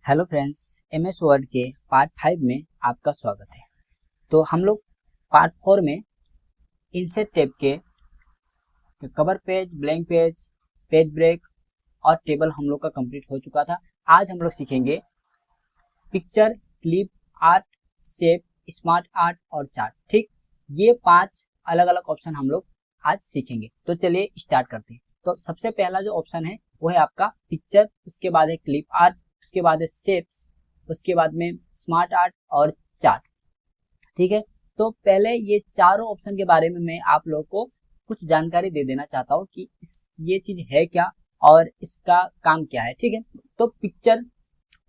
Hello friends, MS word के part 5 में आपका स्वागत है। तो हम लोग पार्ट 4 में इंसर्ट टैब के cover page, blank page, page break और टेबल हम लोग का कंप्लीट हो चुका था। आज हम लोग सीखेंगे picture, clip art, shape, smart art और चार्ट। ठीक, ये 5 अलग अलग ऑप्शन हम लोग आज सीखेंगे। तो चलिए स्टार्ट करते हैं। तो सबसे पहला जो ऑप्शन है वो है आपका पिक्चर, उसके बाद है क्लिप आर्ट, उसके बाद है शेप्स, उसके बाद में स्मार्ट आर्ट और चार्ट। ठीक है, तो पहले ये चारों ऑप्शन के बारे में मैं आप लोगों को कुछ जानकारी दे देना चाहता हूँ कि ये चीज है क्या और इसका काम क्या है। ठीक है, तो पिक्चर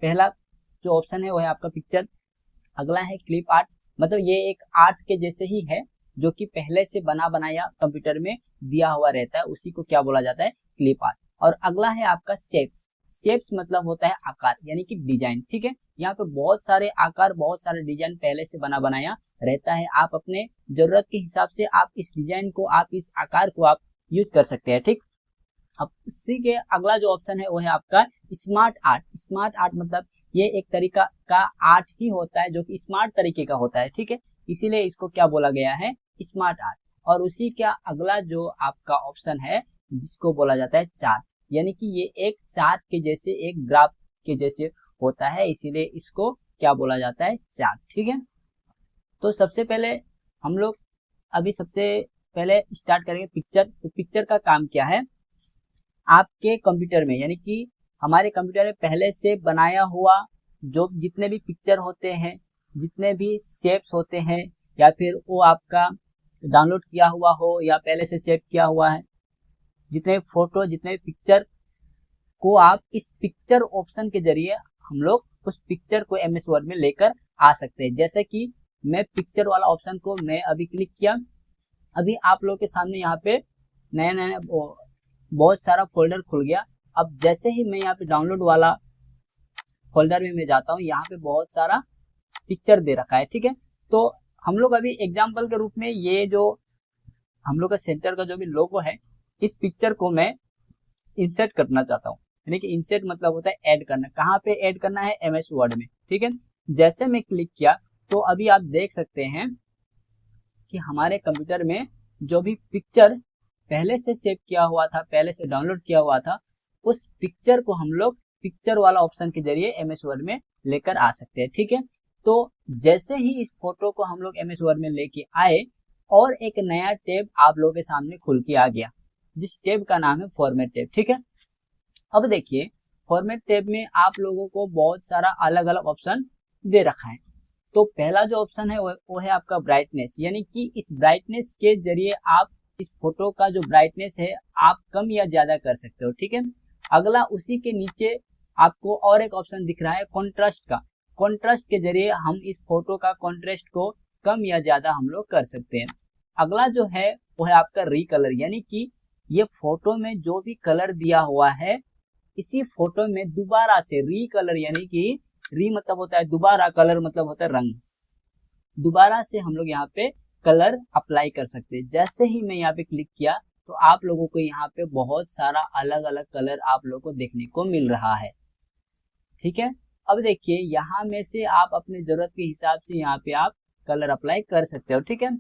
पहला जो ऑप्शन है वो है आपका पिक्चर। अगला है क्लिप आर्ट, मतलब ये एक आर्ट के जैसे ही है जो कि पहले से बना बनाया कंप्यूटर में दिया हुआ रहता है, उसी को क्या बोला जाता है, क्लिप आर्ट। और अगला है आपका शेप्स। शेप्स मतलब होता है आकार यानी कि डिजाइन। ठीक है, यहाँ पे बहुत सारे आकार, बहुत सारे डिजाइन पहले से बना बनाया रहता है। आप अपने जरूरत के हिसाब से आप इस डिजाइन को, आप इस आकार को आप यूज कर सकते हैं। ठीक, अब इसी के अगला जो ऑप्शन है वो है आपका स्मार्ट आर्ट। स्मार्ट आर्ट मतलब ये एक तरीका का आर्ट ही होता है जो कि स्मार्ट तरीके का होता है। ठीक है, इसीलिए इसको क्या बोला गया है, स्मार्ट आर्ट। और उसी का अगला जो आपका ऑप्शन है जिसको बोला जाता है चार्ट, यानी कि ये एक चार्ट के जैसे, एक ग्राफ के जैसे होता है, इसीलिए इसको क्या बोला जाता है, चार्ट। ठीक है, तो सबसे पहले हम लोग अभी सबसे पहले स्टार्ट करेंगे पिक्चर। तो पिक्चर का काम क्या है, आपके कंप्यूटर में यानी कि हमारे कंप्यूटर में पहले से बनाया हुआ जो जितने भी पिक्चर होते हैं, जितने भी शेप्स होते हैं, या फिर वो आपका डाउनलोड किया हुआ हो या पहले से सेव किया हुआ है, जितने फोटो, जितने पिक्चर को आप इस पिक्चर ऑप्शन के जरिए हम लोग उस पिक्चर को एमएस वर्ड में लेकर आ सकते हैं। जैसे कि मैं पिक्चर वाला ऑप्शन को मैं अभी क्लिक किया, अभी आप लोग के सामने यहाँ पे नया नया बहुत सारा फोल्डर खुल गया। अब जैसे ही मैं यहाँ पे डाउनलोड वाला फोल्डर में मैं जाता हूँ, यहाँ पे बहुत सारा पिक्चर दे रखा है। ठीक है, तो हम लोग अभी एग्जाम्पल के रूप में ये जो हम लोग का सेंटर का जो भी लोगो है, इस पिक्चर को मैं इंसर्ट करना चाहता हूँ। यानी कि इंसर्ट मतलब होता है ऐड करना। कहाँ पे ऐड करना है, एमएस वर्ड में। ठीक है, जैसे मैं क्लिक किया तो अभी आप देख सकते हैं कि हमारे कंप्यूटर में जो भी पिक्चर पहले से सेव किया हुआ था, पहले से डाउनलोड किया हुआ था, उस पिक्चर को हम लोग पिक्चर वाला ऑप्शन के जरिए एमएस वर्ड में लेकर आ सकते हैं। ठीक है, तो जैसे ही इस फोटो को हम लोग एमएस वर्ड में लेके आए और एक नया टैब आप लोगों के सामने खुल के आ गया, जिस टैब का नाम है फॉर्मेट टैब। ठीक है, अब देखिए फॉर्मेट टैब में आप लोगों को बहुत सारा अलग अलग ऑप्शन दे रखा है। तो पहला जो ऑप्शन है वो है आपका ब्राइटनेस, यानी कि इस ब्राइटनेस के जरिए आप इस फोटो का जो ब्राइटनेस है आप कम या ज्यादा कर सकते हो। ठीक है, अगला उसी के नीचे आपको और एक ऑप्शन दिख रहा है कॉन्ट्रास्ट का। कॉन्ट्रास्ट के जरिए हम इस फोटो का कॉन्ट्रास्ट को कम या ज्यादा हम लोग कर सकते हैं। अगला जो है वो है आपका रीकलर, यानी कि ये फोटो में जो भी कलर दिया हुआ है, इसी फोटो में दोबारा से रीकलर, यानी कि री मतलब होता है दोबारा, कलर मतलब होता है रंग, दोबारा से हम लोग यहाँ पे कलर अप्लाई कर सकते हैं। जैसे ही मैं यहाँ पे क्लिक किया तो आप लोगों को यहाँ पे बहुत सारा अलग अलग कलर आप लोगों को देखने को मिल रहा है। ठीक है, अब देखिए यहाँ में से आप अपने जरूरत के हिसाब से यहाँ पे आप कलर अप्लाई कर सकते हो। ठीक है,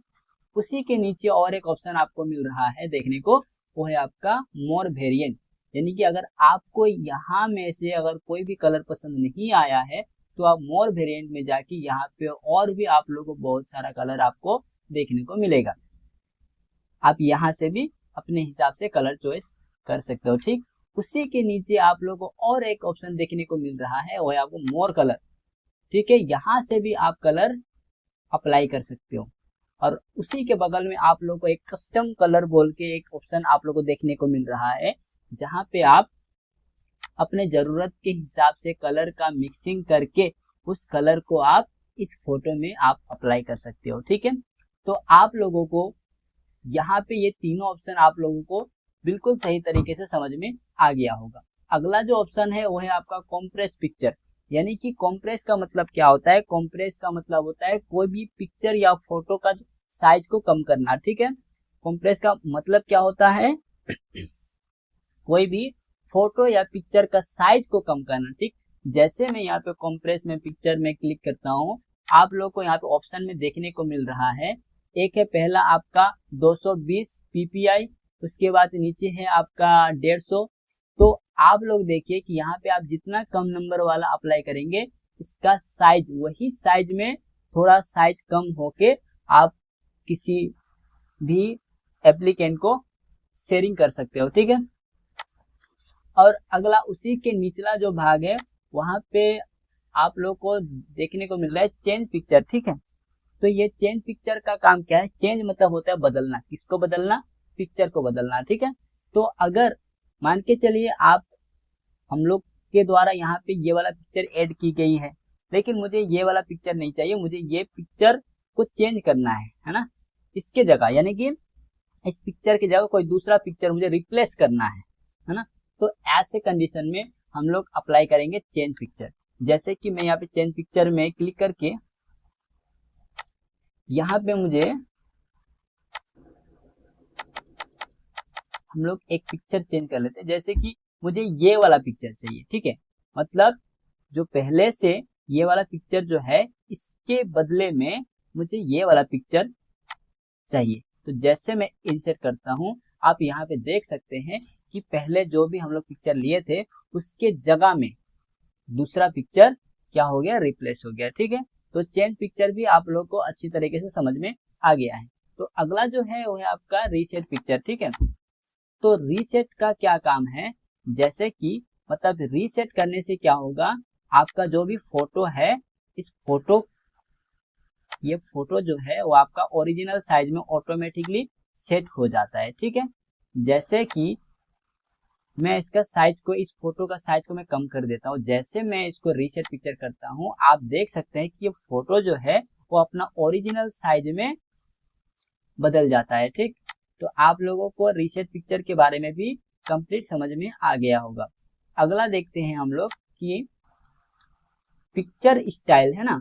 उसी के नीचे और एक ऑप्शन आपको मिल रहा है देखने को, वो है आपका मोर वेरिएंट, यानी कि अगर आपको यहाँ में से अगर कोई भी कलर पसंद नहीं आया है तो आप मोर वेरिएंट में जाके यहाँ पे और भी आप लोगों को बहुत सारा कलर आपको देखने को मिलेगा। आप यहाँ से भी अपने हिसाब से कलर चॉइस कर सकते हो। ठीक, उसी के नीचे आप लोगों को और एक ऑप्शन देखने को मिल रहा है, वो है आपको मोर कलर। ठीक है, यहाँ से भी आप कलर अप्लाई कर सकते हो। और उसी के बगल में आप लोग को एक कस्टम कलर बोल के एक ऑप्शन आप लोग को देखने को मिल रहा है, जहां पे आप अपने जरूरत के हिसाब से कलर का मिक्सिंग करके उस कलर को आप इस फोटो में आप अप्लाई कर सकते हो। ठीक है, तो आप लोगों को यहाँ पे ये तीनों ऑप्शन आप लोगों को बिल्कुल सही तरीके से समझ में आ गया होगा। अगला जो ऑप्शन है वो है आपका कॉम्प्रेस पिक्चर, यानी कि कॉम्प्रेस का मतलब क्या होता है, कॉम्प्रेस का मतलब होता है कोई भी पिक्चर या फोटो का साइज को कम करना। ठीक है, कॉम्प्रेस का मतलब क्या होता है, कोई भी फोटो या पिक्चर का साइज को कम करना। ठीक, जैसे मैं यहाँ पे कंप्रेस में पिक्चर में क्लिक करता हूँ, आप लोग को यहाँ पे ऑप्शन में देखने को मिल रहा है, एक है पहला आपका 220 ppi, उसके बाद नीचे है आपका 150। तो आप लोग देखिए कि यहाँ पे आप जितना कम नंबर वाला अप्लाई करेंगे, इसका साइज वही साइज में थोड़ा साइज कम होके आप किसी भी एप्लीकेंट को शेयरिंग कर सकते हो, ठीक है। और अगला उसी के निचला जो भाग है, वहां पे आप लोग को देखने को मिल रहा है चेंज पिक्चर, ठीक है। तो ये चेंज पिक्चर का काम क्या है? चेंज मतलब होता है बदलना। किसको बदलना? पिक्चर को बदलना, ठीक है। तो अगर मान के चलिए आप हम लोग के द्वारा यहाँ पे ये वाला पिक्चर ऐड की गई है, लेकिन मुझे ये वाला पिक्चर नहीं चाहिए, मुझे ये पिक्चर को चेंज करना है ना, इसके जगह, यानी कि इस पिक्चर की जगह कोई दूसरा पिक्चर मुझे रिप्लेस करना है ना। तो ऐसे कंडीशन में हम लोग अप्लाई करेंगे चेंज पिक्चर। जैसे कि मैं यहाँ पे चेंज पिक्चर में क्लिक करके यहाँ पे मुझे हम लोग एक पिक्चर चेंज कर लेते हैं। जैसे कि मुझे ये वाला पिक्चर चाहिए, ठीक है। मतलब जो पहले से ये वाला पिक्चर जो है, इसके बदले में मुझे ये वाला पिक्चर चाहिए। तो जैसे मैं इंसर्ट करता हूं, आप यहाँ पे देख सकते हैं कि पहले जो भी हम लोग पिक्चर लिए थे, उसके जगह में दूसरा पिक्चर क्या हो गया? रिप्लेस हो गया, ठीक है। तो चेंज पिक्चर भी आप लोग को अच्छी तरीके से समझ में आ गया है। तो अगला जो है वो है आपका रीसेट पिक्चर, ठीक है। तो रीसेट का क्या काम है? जैसे कि मतलब रीसेट करने से क्या होगा, आपका जो भी फोटो है, इस फोटो ये फोटो जो है वो आपका ओरिजिनल साइज में ऑटोमेटिकली सेट हो जाता है, ठीक है। जैसे कि मैं इसका साइज को, इस फोटो का साइज को मैं कम कर देता हूँ। जैसे मैं इसको रीसेट पिक्चर करता हूँ, आप देख सकते हैं कि ये फोटो जो है वो अपना ओरिजिनल साइज में बदल जाता है, ठीक। तो आप लोगों को रीसेट पिक्चर के बारे में भी कंप्लीट समझ में आ गया होगा। अगला देखते हैं हम लोग कि पिक्चर स्टाइल है ना।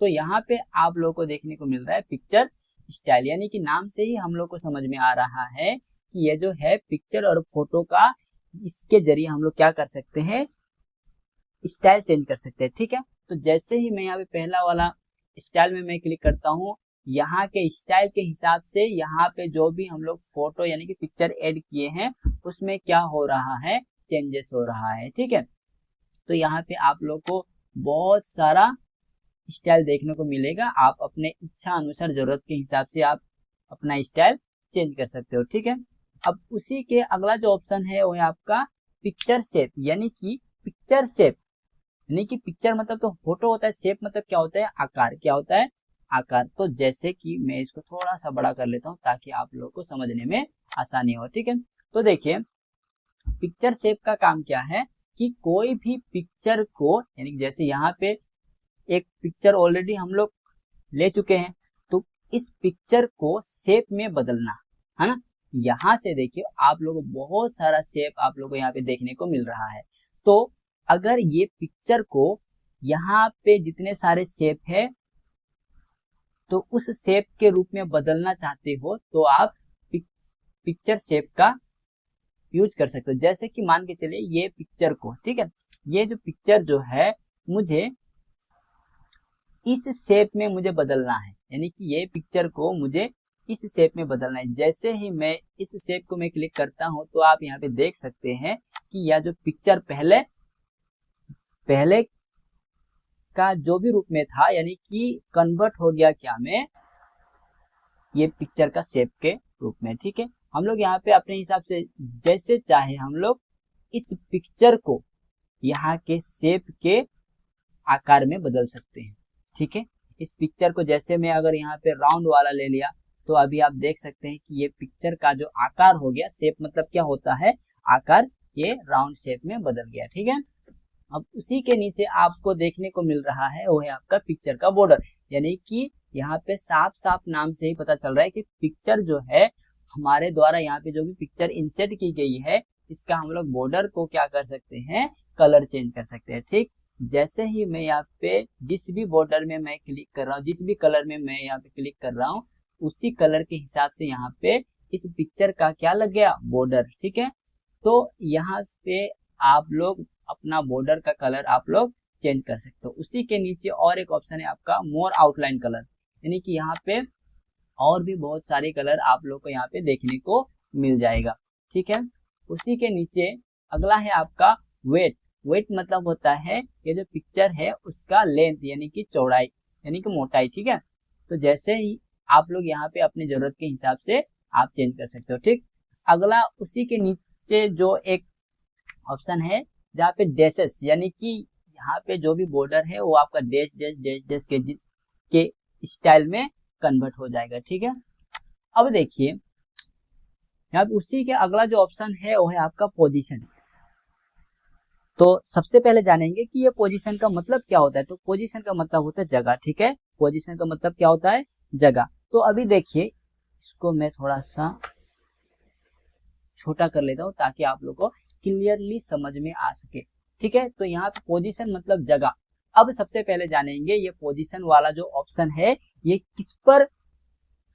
तो यहाँ पे आप लोगों को देखने को मिल रहा है पिक्चर स्टाइल, यानी कि नाम से ही हम लोग को समझ में आ रहा है कि ये जो है पिक्चर और फोटो का, इसके जरिए हम लोग क्या कर सकते हैं? स्टाइल चेंज कर सकते हैं, ठीक है। तो जैसे ही मैं यहाँ पे पहला वाला स्टाइल में मैं क्लिक करता हूँ, यहाँ के स्टाइल के हिसाब से यहाँ पे जो भी हम लोग फोटो यानी कि पिक्चर ऐड किए हैं, उसमें क्या हो रहा है? चेंजेस हो रहा है, ठीक है। तो यहाँ पे आप लोग को बहुत सारा स्टाइल देखने को मिलेगा। आप अपने इच्छा अनुसार, जरूरत के हिसाब से आप अपना स्टाइल चेंज कर सकते हो, ठीक है। अब उसी के अगला जो ऑप्शन है वो है आपका पिक्चर शेप, यानी कि पिक्चर शेप, यानी कि पिक्चर मतलब तो फोटो होता है, शेप मतलब क्या होता है? आकार। क्या होता है? आकार। तो जैसे कि मैं इसको थोड़ा सा बड़ा कर लेता हूँ ताकि आप लोगों को समझने में आसानी हो, ठीक है। तो देखिए पिक्चर शेप का काम क्या है कि कोई भी पिक्चर को, यानी जैसे यहाँ पे एक पिक्चर ऑलरेडी हम लोग ले चुके हैं, तो इस पिक्चर को शेप में बदलना है ना। यहाँ से देखिए आप लोगों को बहुत सारा शेप आप लोगों को यहाँ पे देखने को मिल रहा है। तो अगर ये पिक्चर को यहाँ पे जितने सारे शेप है, तो उस शेप के रूप में बदलना चाहते हो तो आप पिक्चर शेप का यूज कर सकते हो। जैसे कि मान के चलिए ये पिक्चर को, ठीक है, ये जो पिक्चर जो है मुझे इस शेप में मुझे बदलना है, यानी कि ये पिक्चर को मुझे इस शेप में बदलना है। जैसे ही मैं इस शेप को मैं क्लिक करता हूं, तो आप यहाँ पे देख सकते हैं कि यह जो पिक्चर पहले का जो भी रूप में था, यानी कि कन्वर्ट हो गया क्या में ये पिक्चर का शेप के रूप में, ठीक है। हम लोग यहाँ पे अपने हिसाब से जैसे चाहे हम लोग इस पिक्चर को यहाँ के शेप के आकार में बदल सकते हैं, ठीक है। इस पिक्चर को जैसे मैं अगर यहाँ पे राउंड वाला ले लिया, तो अभी आप देख सकते हैं कि ये पिक्चर का जो आकार हो गया, शेप मतलब क्या होता है? आकार, ये राउंड शेप में बदल गया, ठीक है। अब उसी के नीचे आपको देखने को मिल रहा है वो है आपका पिक्चर का बॉर्डर, यानी कि यहाँ पे साफ साफ नाम से ही पता चल रहा है कि पिक्चर जो है हमारे द्वारा यहाँ पे जो भी पिक्चर इंसर्ट की गई है, इसका हम लोग बॉर्डर को क्या कर सकते हैं? कलर चेंज कर सकते हैं, ठीक। जैसे ही मैं यहाँ पे जिस भी बॉर्डर में मैं क्लिक कर रहा हूँ, जिस भी कलर में मैं यहाँ पे क्लिक कर रहा हूँ, उसी कलर के हिसाब से यहाँ पे इस पिक्चर का क्या लग गया? बॉर्डर, ठीक है। तो यहाँ पे आप लोग अपना बॉर्डर का कलर आप लोग चेंज कर सकते हो। उसी के नीचे और एक ऑप्शन है आपका मोर आउटलाइन कलर, यानी कि यहाँ पे और भी बहुत सारे कलर आप लोग को यहाँ पे देखने को मिल जाएगा। ठीक है, उसी के नीचे अगला है आपका वेट। वेट मतलब होता है ये जो पिक्चर है उसका लेंथ यानी कि चौड़ाई यानी कि मोटाई। ठीक है, तो जैसे ही आप लोग यहाँ पे अपनी जरूरत के हिसाब से आप चेंज कर सकते हो। ठीक, अगला उसी के नीचे जो एक ऑप्शन है जहाँ पे डैशेस यानी कि यहाँ पे जो भी बॉर्डर है वो आपका डैश डैश डैश डैश के स्टाइल में कन्वर्ट हो जाएगा। ठीक है, अब देखिए यहाँ पे उसी के अगला जो ऑप्शन है वो है आपका पोजीशन। तो सबसे पहले जानेंगे कि ये पोजीशन का मतलब क्या होता है। तो पोजीशन का मतलब होता है जगह। ठीक है, पोजीशन का मतलब क्या होता है, जगह। तो अभी देखिए इसको मैं थोड़ा सा छोटा कर लेता हूँ ताकि आप लोग को क्लियरली समझ में आ सके। ठीक है, तो यहाँ पे पोजीशन मतलब जगह। अब सबसे पहले जानेंगे ये पोजीशन वाला जो ऑप्शन है ये किस पर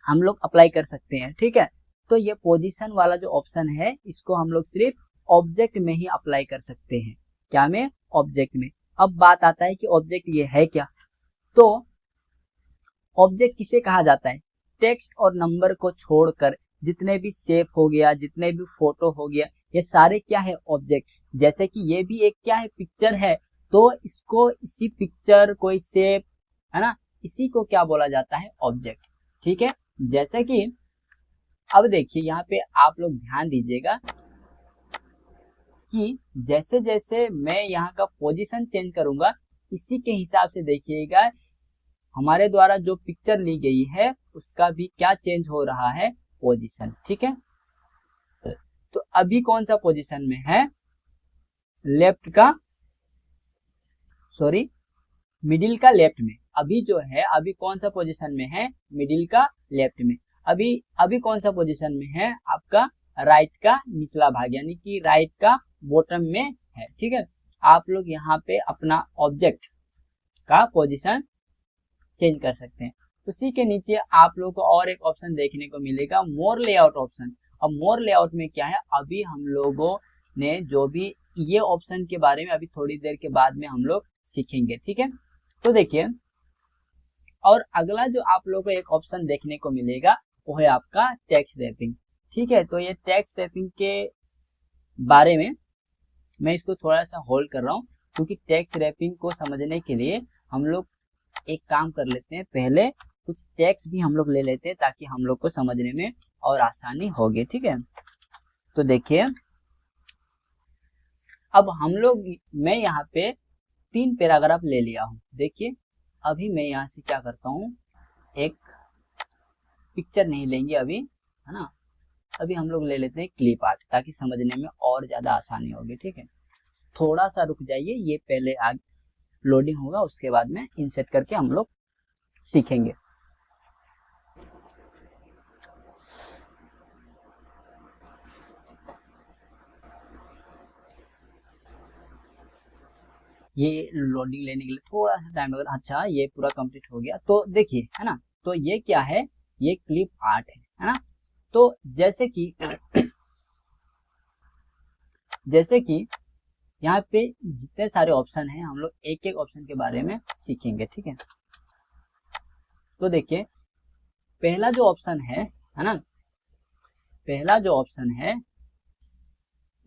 हम लोग अप्लाई कर सकते हैं। ठीक है, तो ये पोजीशन वाला जो ऑप्शन है इसको हम लोग सिर्फ ऑब्जेक्ट में ही अप्लाई कर सकते हैं। क्या में, ऑब्जेक्ट में। अब बात आता है कि ऑब्जेक्ट ये है क्या। तो ऑब्जेक्ट किसे कहा जाता है, टेक्स्ट और नंबर को छोड़कर जितने भी शेप हो गया, जितने भी फोटो हो गया, ये सारे क्या है, ऑब्जेक्ट। जैसे कि ये भी एक क्या है, पिक्चर है, तो इसको इसी पिक्चर कोई शेप है ना, इसी को क्या बोला जाता है, ऑब्जेक्ट। ठीक है, जैसे कि अब देखिए यहाँ पे आप लोग ध्यान दीजिएगा कि जैसे जैसे मैं यहाँ का पोजीशन चेंज करूंगा इसी के हिसाब से देखिएगा हमारे द्वारा जो पिक्चर ली गई है उसका भी क्या चेंज हो रहा है, पोजीशन। ठीक है, तो अभी कौन सा पोजीशन में है, लेफ्ट का, सॉरी मिडिल का लेफ्ट में। अभी जो है अभी कौन सा पोजीशन में है, मिडिल का लेफ्ट में। अभी कौन सा पोजीशन में है, आपका राइट का निचला भाग यानी कि राइट का बॉटम में है। ठीक है, आप लोग यहाँ पे अपना ऑब्जेक्ट का पोजीशन चेंज कर सकते हैं। उसी के नीचे आप लोग को और एक ऑप्शन देखने को मिलेगा, मोर लेआउट ऑप्शन। अब मोर लेआउट में क्या है, अभी हम लोगों ने जो भी ये ऑप्शन के बारे में अभी थोड़ी देर के बाद में हम लोग सीखेंगे। ठीक है, तो देखिए और अगला जो आप लोगों को एक ऑप्शन देखने को मिलेगा वो है आपका टेक्स्ट रैपिंग। ठीक है, तो ये टेक्स्ट रैपिंग के बारे में मैं इसको थोड़ा सा होल्ड कर रहा हूँ क्योंकि टेक्स्ट रैपिंग को समझने के लिए हम लोग एक काम कर लेते हैं, पहले कुछ टेक्स्ट भी हम लोग ले लेते हैं ताकि हम लोग को समझने में और आसानी होगी। ठीक है, तो देखिए अब मैं यहाँ पे 3 पैराग्राफ ले लिया हूँ। देखिए अभी मैं यहाँ से क्या करता हूँ, एक पिक्चर नहीं लेंगे अभी, है ना, अभी हम लोग ले लेते हैं क्लिप आर्ट ताकि समझने में और ज्यादा आसानी होगी। ठीक है, थोड़ा सा रुक जाइए, ये पहले लोडिंग होगा उसके बाद में इंसर्ट करके हम लोग सीखेंगे। ये लोडिंग लेने के लिए थोड़ा सा टाइम लगेगा। अच्छा ये पूरा कंप्लीट हो गया, तो देखिए है ना, तो ये क्या है, ये क्लिप आर्ट है ना। तो जैसे कि यहाँ पे जितने सारे ऑप्शन हैं हम लोग एक एक ऑप्शन के बारे में सीखेंगे। ठीक है, तो देखिए पहला जो ऑप्शन है ना, पहला जो ऑप्शन है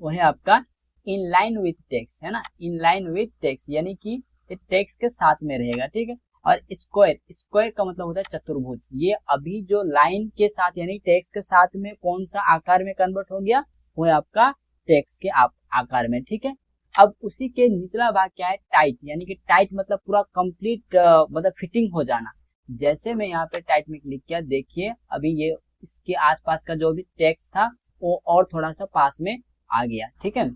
वो है आपका इन लाइन विथ टेक्स्ट, है ना, इन लाइन विथ टेक्स्ट यानी कि ये टेक्स्ट के साथ में रहेगा। ठीक है, और स्क्वायर, स्क्वायर का मतलब होता है चतुर्भुज। ये अभी जो लाइन के साथ यानी टेक्स्ट के साथ में कौन सा आकार में कन्वर्ट हो गया, वो है आपका टेक्स्ट के आकार में। ठीक है, अब उसी के निचला भाग क्या है, टाइट, यानी कि टाइट मतलब पूरा कंप्लीट मतलब फिटिंग हो जाना। जैसे मैं यहाँ पे टाइट में क्लिक किया, देखिए अभी ये इसके आसपास का जो भी टेक्स्ट था वो और थोड़ा सा पास में आ गया। ठीक है,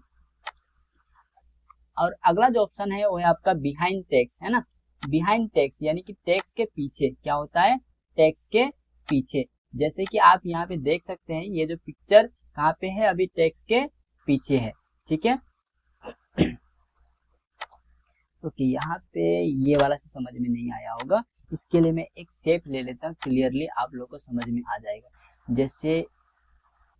और अगला जो ऑप्शन है वो है आपका बिहाइंड टेक्स्ट, है ना, बिहाइंड टेक्स्ट यानी कि टेक्स्ट के पीछे क्या होता है, टेक्स्ट के पीछे। जैसे कि आप यहाँ पे देख सकते हैं ये जो पिक्चर कहाँ पे है, अभी टेक्स्ट के पीछे है। ठीक है, तो यहाँ पे ये वाला से समझ में नहीं आया होगा, इसके लिए मैं एक शेप ले लेता हूँ, क्लियरली आप लोग को समझ में आ जाएगा। जैसे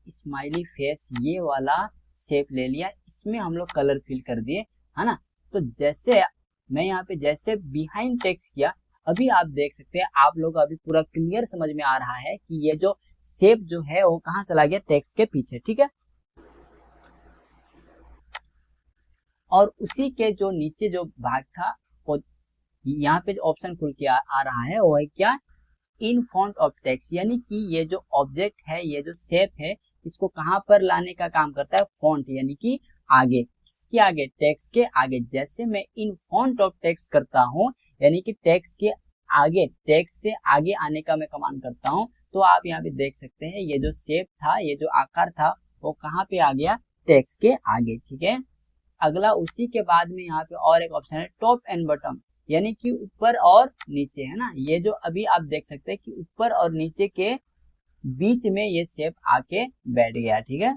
स्माइली फेस, ये वाला शेप ले लिया, इसमें हम लोग कलर फिल कर दिए, है ना। तो जैसे मैं यहाँ पे जैसे बिहाइंड टेक्स्ट किया, अभी आप देख सकते हैं, आप लोग अभी पूरा क्लियर समझ में आ रहा है कि ये जो शेप जो है वो कहाँ चला गया, टेक्स्ट के पीछे, ठीक है। और उसी के जो नीचे जो भाग था वो यहाँ पे जो ऑप्शन खुल के आ रहा है वो है क्या, इन फ्रंट ऑफ टेक्स्ट, यानी कि ये जो ऑब्जेक्ट है, ये जो शेप है, इसको कहाँ पर लाने का काम करता है, फ्रंट, यानी कि आगे। किसके आगे, टेक्स्ट के आगे। जैसे मैं इन फ्रंट ऑफ टेक्स्ट करता हूँ, यानी कि टेक्स्ट के आगे, टेक्स्ट से आगे आने का मैं कमांड करता हूँ, तो आप यहाँ पे देख सकते हैं ये जो शेप था, ये जो आकार था, वो कहाँ पे आ गया, टेक्स्ट के आगे, ठीक है। अगला उसी के बाद में यहाँ पे और एक ऑप्शन है टॉप एंड बॉटम, यानी कि ऊपर और नीचे, है ना। ये जो अभी आप देख सकते हैं कि ऊपर और नीचे के बीच में ये शेप आके बैठ गया, ठीक है।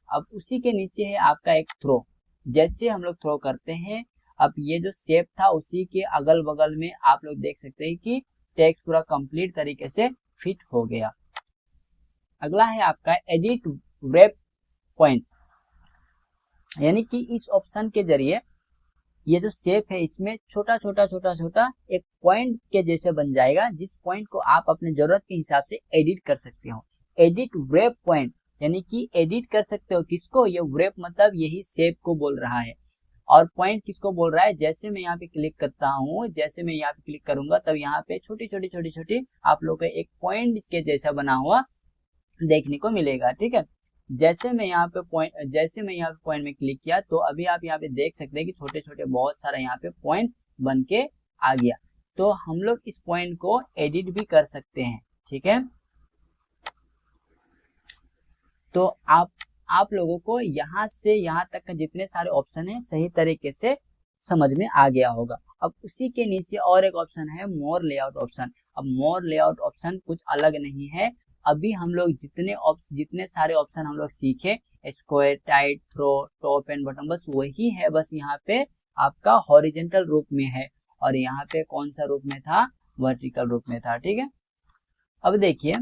अब उसी के नीचे है आपका एक थ्रो। जैसे हम लोग थ्रो करते हैं, अब ये जो शेप था उसी के अगल बगल में आप लोग देख सकते हैं कि टेक्स्ट पूरा कंप्लीट तरीके से फिट हो गया। अगला है आपका एडिट व्रैप पॉइंट, यानी कि इस ऑप्शन के जरिए ये जो शेप है इसमें छोटा छोटा एक पॉइंट के जैसे बन जाएगा, जिस पॉइंट को आप अपने जरूरत के हिसाब से एडिट कर सकते हो। एडिट व्रैप पॉइंट, यानी कि एडिट कर सकते हो किसको, ये व्रैप मतलब यही शेप को बोल रहा है, और पॉइंट किसको बोल रहा है। जैसे मैं यहाँ पे क्लिक करता हूँ, जैसे मैं यहाँ पे क्लिक करूंगा तब यहाँ पे छोटी छोटी आप लोग को एक पॉइंट के जैसा बना हुआ देखने को मिलेगा, ठीक है। जैसे मैं यहाँ पे पॉइंट में क्लिक किया तो अभी आप यहाँ पे देख सकते हैं कि छोटे छोटे बहुत सारा यहाँ पे पॉइंट बन के आ गया। तो हम लोग इस पॉइंट को एडिट भी कर सकते हैं, ठीक है। तो आप लोगों को यहाँ से यहाँ तक का जितने सारे ऑप्शन है सही तरीके से समझ में आ गया होगा। अब उसी के नीचे और एक ऑप्शन है मोर लेआउट ऑप्शन। अब मोर लेआउट ऑप्शन कुछ अलग नहीं है, अभी हम लोग जितने सारे ऑप्शन हम लोग सीखे, square, tight, throw, top and bottom, बस वही है, बस यहाँ पे आपका हॉरिजेंटल रूप में है, और यहाँ पे कौन सा रूप में था, वर्टिकल रूप में था, ठीक है। अब देखिए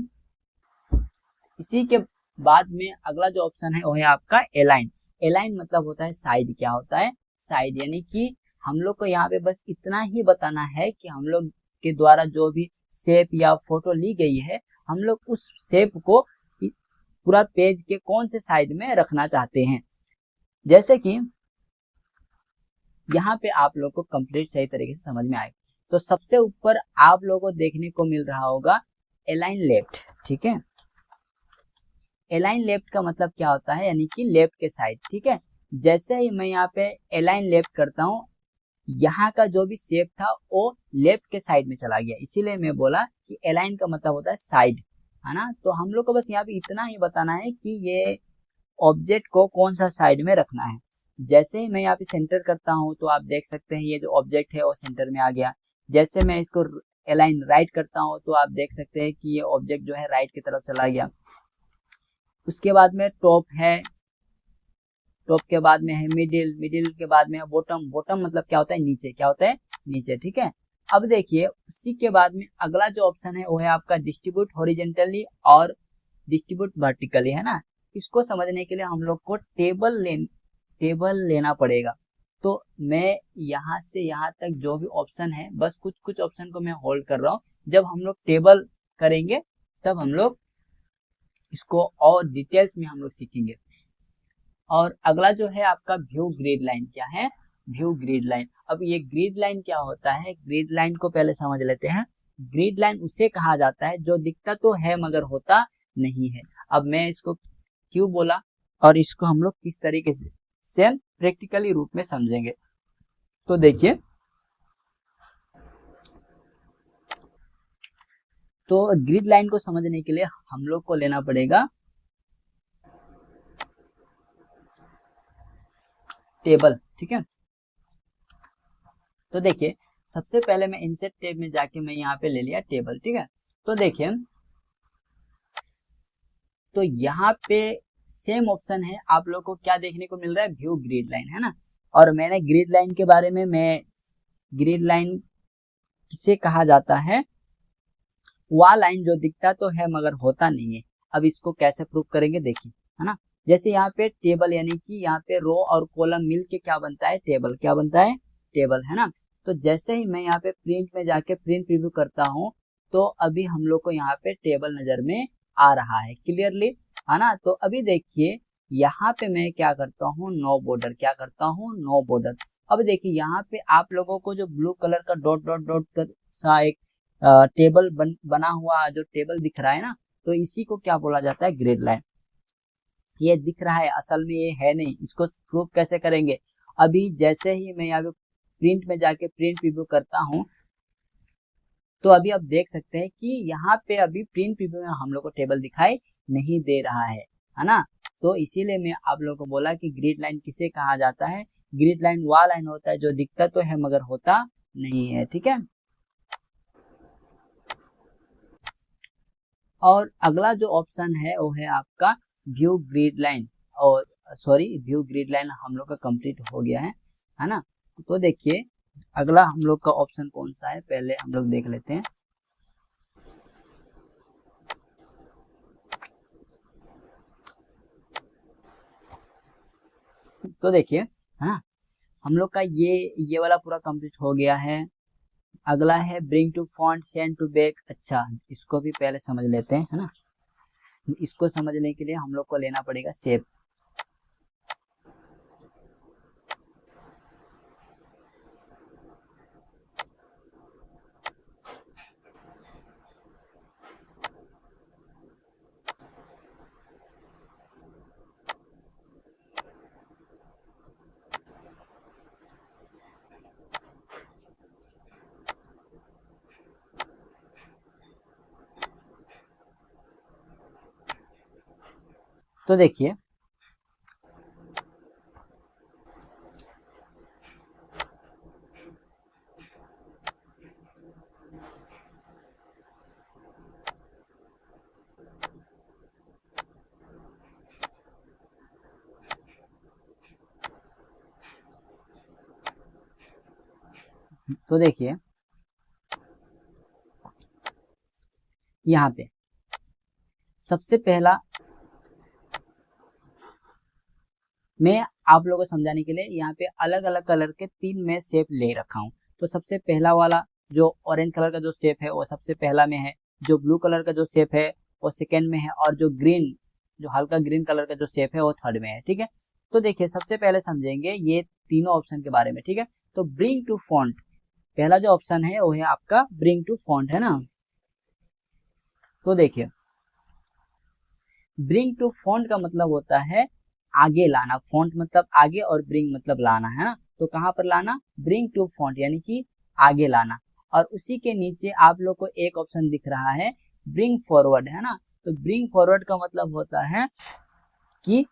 इसी के बाद में अगला जो ऑप्शन है वो है आपका एलाइन। एलाइन मतलब होता है साइड। क्या होता है, साइड, यानी कि हम लोग को यहाँ पे बस इतना ही बताना है कि हम लोग के द्वारा जो भी शेप या फोटो ली गई है, हम लोग उस शेप को पूरा पेज के कौन से साइड में रखना चाहते हैं। जैसे कि यहाँ पे आप लोग को कंप्लीट सही तरीके से समझ में आएगा, तो सबसे ऊपर आप लोगों को देखने को मिल रहा होगा एलाइन लेफ्ट, ठीक है। एलाइन लेफ्ट का मतलब क्या होता है, यानी कि लेफ्ट के साइड, ठीक है। जैसे ही मैं यहाँ पे एलाइन लेफ्ट करता हूँ, यहाँ का जो भी शेप था वो लेफ्ट के साइड में चला गया, इसीलिए मैं बोला कि एलाइन का मतलब होता है साइड, है ना। तो हम लोग को बस यहाँ पे इतना ही बताना है कि ये ऑब्जेक्ट को कौन सा साइड में रखना है। जैसे ही मैं यहाँ पे सेंटर करता हूँ तो आप देख सकते हैं ये जो ऑब्जेक्ट है वो सेंटर में आ गया। जैसे मैं इसको एलाइन राइट करता हूँ तो आप देख सकते हैं कि ये ऑब्जेक्ट जो है राइट की तरफ चला गया। उसके बाद में टॉप है, टॉप के बाद में है मिडिल, मिडिल के बाद में है बॉटम। बॉटम मतलब क्या होता है, नीचे। क्या होता है, नीचे, ठीक है। अब देखिए उसी के बाद में अगला जो ऑप्शन है वो है आपका डिस्ट्रीब्यूट हॉरिजेंटली और डिस्ट्रीब्यूट वर्टिकली, है ना। इसको समझने के लिए हम लोग को टेबल लेना पड़ेगा। तो मैं यहाँ से यहाँ तक जो भी ऑप्शन है, बस कुछ कुछ ऑप्शन को मैं होल्ड कर रहा हूँ। जब हम लोग टेबल करेंगे तब हम लोग इसको और डिटेल्स में हम लोग सीखेंगे। और अगला जो है आपका व्यू ग्रिड लाइन। क्या है, व्यू ग्रिड लाइन। अब ये ग्रिड लाइन क्या होता है, ग्रिड लाइन को पहले समझ लेते हैं। ग्रिड लाइन उसे कहा जाता है जो दिखता तो है मगर होता नहीं है। अब मैं इसको क्यों बोला और इसको हम लोग किस तरीके से प्रैक्टिकली रूप में समझेंगे, तो देखिए, तो ग्रिड लाइन को समझने के लिए हम लोग को लेना पड़ेगा टेबल, ठीक है। तो देखिए सबसे पहले मैं इंसर्ट टैब में जाके मैं यहाँ पे ले लिया टेबल, ठीक है। तो देखिए तो यहाँ पे सेम ऑप्शन है, आप लोग को क्या देखने को मिल रहा है, व्यू ग्रिड लाइन, है ना। और मैंने ग्रिड लाइन के बारे में, मैं ग्रिड लाइन किसे कहा जाता है, वह लाइन जो दिखता तो है मगर होता नहीं है। अब इसको कैसे प्रूव करेंगे देखिए, है ना। जैसे यहाँ पे टेबल यानी कि यहाँ पे रो और कॉलम मिल के क्या बनता है, टेबल। क्या बनता है, टेबल, है ना। तो जैसे ही मैं यहाँ पे प्रिंट में जाके प्रिंट प्रीव्यू करता हूँ तो अभी हम लोग को यहाँ पे टेबल नजर में आ रहा है क्लियरली, है ना। तो अभी देखिए यहाँ पे मैं क्या करता हूँ, नो बॉर्डर, क्या करता हूँ, नो बॉर्डर। अब देखिए यहाँ पे आप लोगों को जो ब्लू कलर का डॉट डॉट डॉट कर सा एक टेबल बना हुआ जो टेबल दिख रहा है ना, तो इसी को क्या बोला जाता है, ग्रिड लाइन। ये दिख रहा है, असल में ये है नहीं। इसको प्रूव कैसे करेंगे, अभी जैसे ही मैं यहाँ पे प्रिंट में जाके प्रिंट प्रीव्यू करता हूँ तो अभी आप देख सकते हैं कि यहाँ पे अभी प्रिंट प्रीव्यू में हम लोग को टेबल दिखाई नहीं दे रहा है ना। तो इसीलिए मैं आप लोगों को बोला कि ग्रिड लाइन किसे कहा जाता है, ग्रिड लाइन वह लाइन होता है जो दिखता तो है मगर होता नहीं है, ठीक है। और अगला जो ऑप्शन है वो है आपका व्यू ग्रिड लाइन, और सॉरी व्यू ग्रिड लाइन हम लोग का कंप्लीट हो गया है ना। तो देखिए अगला हम लोग का ऑप्शन कौन सा है, पहले हम लोग देख लेते हैं। तो देखिए, है ना, हम लोग का ये वाला पूरा कंप्लीट हो गया है। अगला है bring to font, send to back. अच्छा, इसको भी पहले समझ लेते हैं, है ना। इसको समझने के लिए हम लोग को लेना पड़ेगा शेप। तो देखिए तो देखिए यहाँ पे सबसे पहला मैं आप लोगों को समझाने के लिए यहाँ पे अलग अलग कलर के 3 मैं शेप ले रखा हूँ। तो सबसे पहला वाला जो ऑरेंज कलर का जो शेप है वो सबसे पहला में है, जो ब्लू कलर का जो शेप है वो सेकेंड में है, और जो ग्रीन, जो हल्का ग्रीन कलर का जो शेप है वो थर्ड में है, ठीक है। तो देखिए सबसे पहले समझेंगे ये तीनों ऑप्शन के बारे में, ठीक है। तो ब्रिंग टू फॉन्ट, पहला जो ऑप्शन है वो है आपका ब्रिंग टू फॉन्ट, है ना। तो देखिए ब्रिंग टू फॉन्ट का मतलब होता है आगे लाना, फॉन्ट मतलब आगे और ब्रिंग मतलब लाना, है ना। तो कहां पर लाना, ब्रिंग टू फॉन्ट यानी कि आगे लाना। और उसी के नीचे आप लोग को एक ऑप्शन दिख रहा है ब्रिंग फॉरवर्ड, है ना। तो ब्रिंग फॉरवर्ड का मतलब होता है कि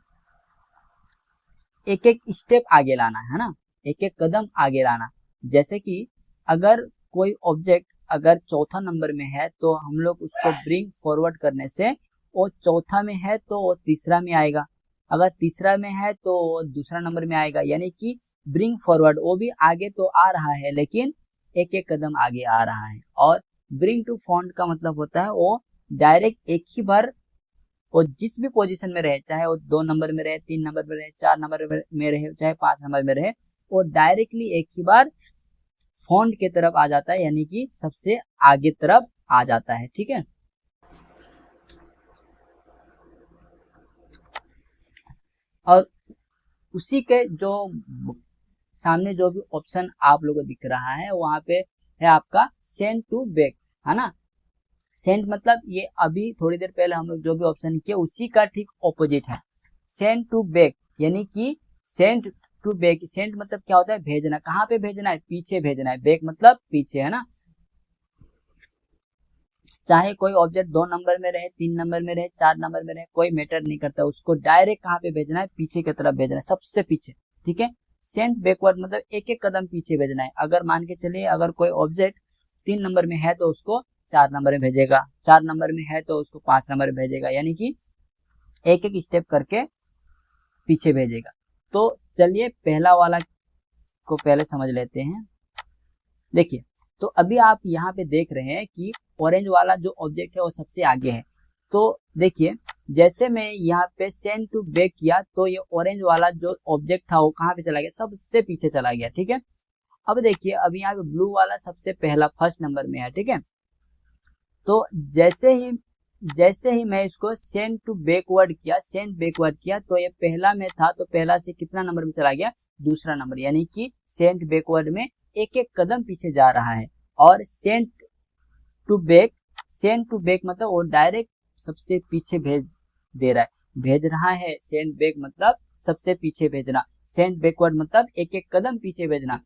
एक एक स्टेप आगे लाना, है ना, एक एक कदम आगे लाना। जैसे कि अगर कोई ऑब्जेक्ट अगर चौथा नंबर में है तो हम लोग उसको ब्रिंग फॉरवर्ड करने से वो चौथा में है तो वो तीसरा में आएगा, अगर तीसरा में है तो दूसरा नंबर में आएगा। यानी कि ब्रिंग फॉरवर्ड वो भी आगे तो आ रहा है लेकिन एक एक कदम आगे आ रहा है। और ब्रिंग टू फॉन्ट का मतलब होता है वो डायरेक्ट एक ही बार वो जिस भी पोजीशन में रहे, चाहे वो 2 नंबर में रहे, 3 नंबर में रहे, 4 नंबर में रहे, चाहे 5 नंबर में रहे, वो डायरेक्टली एक ही बार फॉन्ट के तरफ आ जाता है, यानी कि सबसे आगे तरफ आ जाता है, ठीक है। और उसी के जो सामने जो भी ऑप्शन आप लोगों को दिख रहा है वहां पे है आपका सेंड टू बैक, है ना। सेंड मतलब ये अभी थोड़ी देर पहले हम लोग जो भी ऑप्शन किया उसी का ठीक ऑपोजिट है सेंड टू बैक, यानी कि सेंड टू बैक। सेंड मतलब क्या होता है, भेजना। कहाँ पे भेजना है, पीछे भेजना है। बैक मतलब पीछे, है ना। चाहे कोई ऑब्जेक्ट 2 नंबर में रहे, 3 नंबर में रहे, 4 नंबर में रहे, कोई मैटर नहीं करता, उसको डायरेक्ट कहाँ पे भेजना है, पीछे की तरफ भेजना है, सबसे पीछे, ठीक है। सेंड बैकवर्ड मतलब एक एक कदम पीछे भेजना है। अगर मान के चलिए अगर कोई ऑब्जेक्ट 3 नंबर में है तो उसको 4 नंबर में भेजेगा, 4 नंबर में है तो उसको 5 नंबर में भेजेगा, यानी कि एक एक स्टेप करके पीछे भेजेगा। तो चलिए पहला वाला को पहले समझ लेते हैं। देखिए तो अभी आप यहाँ पे देख रहे हैं कि ऑरेंज वाला जो ऑब्जेक्ट है वो सबसे आगे है। तो देखिए जैसे मैं यहाँ पे सेंड टू बैक किया तो ये ऑरेंज वाला जो ऑब्जेक्ट था वो कहाँ पे चला गया, सबसे पीछे चला गया। ठीक है, अब देखिए अभी यहाँ पे ब्लू वाला सबसे पहला फर्स्ट नंबर में है। ठीक है, तो जैसे ही मैं इसको सेंड टू बैकवर्ड किया, सेंड बैकवर्ड किया तो ये पहला में था तो पहला से कितना नंबर में चला गया, दूसरा नंबर, यानी कि सेंड बैकवर्ड में एक एक कदम पीछे जा रहा है। और सेंड टू बैक मतलब वो डायरेक्ट सबसे पीछे भेज रहा है। सेंड बैक मतलब सबसे पीछे भेजना, सेंड बैकवर्ड मतलब एक एक कदम पीछे भेजना।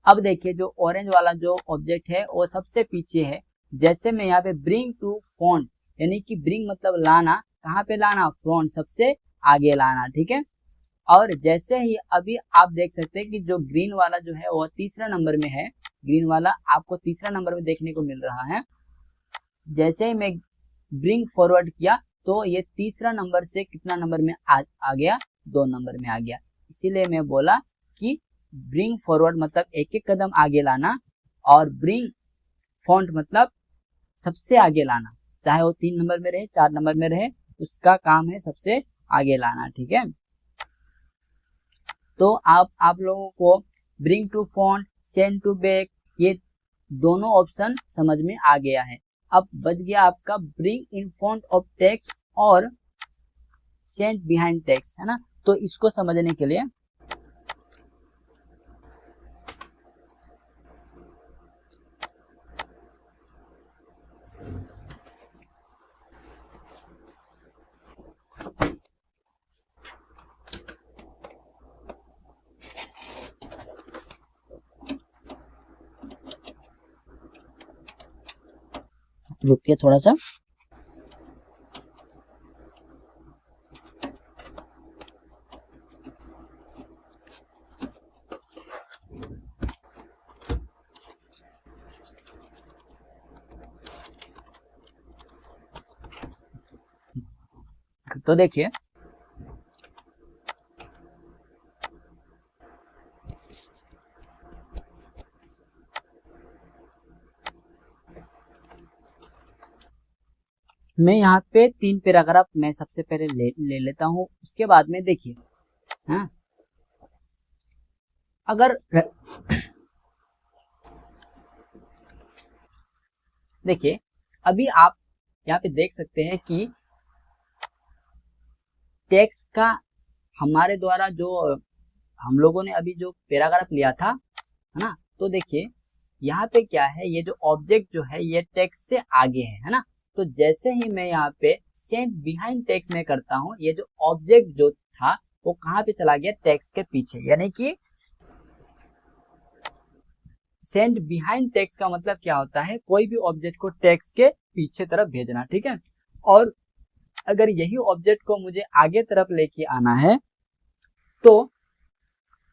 अब देखिए जो ऑरेंज वाला जो ऑब्जेक्ट है वो सबसे पीछे है। जैसे मैं यहाँ पे ब्रिंग टू फ्रंट, यानी कि ब्रिंग मतलब लाना, कहाँ पे लाना, फ्रंट सबसे आगे लाना। ठीक है, और जैसे ही अभी आप देख सकते हैं कि जो ग्रीन वाला जो है वो तीसरा नंबर में है, ग्रीन वाला आपको तीसरा नंबर में देखने को मिल रहा है। जैसे ही मैं ब्रिंग फॉरवर्ड किया तो ये तीसरा नंबर से कितना नंबर में आ गया, 2 नंबर में आ गया। इसीलिए मैं बोला कि ब्रिंग फॉरवर्ड मतलब एक एक कदम आगे लाना, और ब्रिंग फ्रंट मतलब सबसे आगे लाना, चाहे वो 3 नंबर में रहे 4 नंबर में रहे, उसका काम है सबसे आगे लाना। ठीक है, तो आप लोगों को bring to front, send to back ये दोनों ऑप्शन समझ में आ गया है। अब बच गया आपका bring in front of text और सेंड बिहाइंड टेक्स्ट, है ना। तो इसको समझने के लिए रुकिए थोड़ा सा। तो देखिए मैं यहाँ पे 3 पैराग्राफ मैं सबसे पहले ले लेता हूँ, उसके बाद में देखिए, हाँ अगर देखिए अभी आप यहाँ पे देख सकते हैं कि टेक्स्ट का हमारे द्वारा जो हम लोगों ने अभी जो पैराग्राफ लिया था, है ना, तो देखिए यहाँ पे क्या है, ये जो ऑब्जेक्ट जो है ये टेक्स्ट से आगे है ना। तो जैसे ही मैं यहाँ पे सेंड बिहाइंड टेक्स्ट में करता हूँ, ये जो ऑब्जेक्ट जो था वो कहाँ पे चला गया, टेक्स्ट के पीछे, यानी कि सेंड बिहाइंड टेक्स्ट का मतलब क्या होता है, कोई भी ऑब्जेक्ट को टेक्स्ट के पीछे तरफ भेजना। ठीक है, और अगर यही ऑब्जेक्ट को मुझे आगे तरफ लेके आना है तो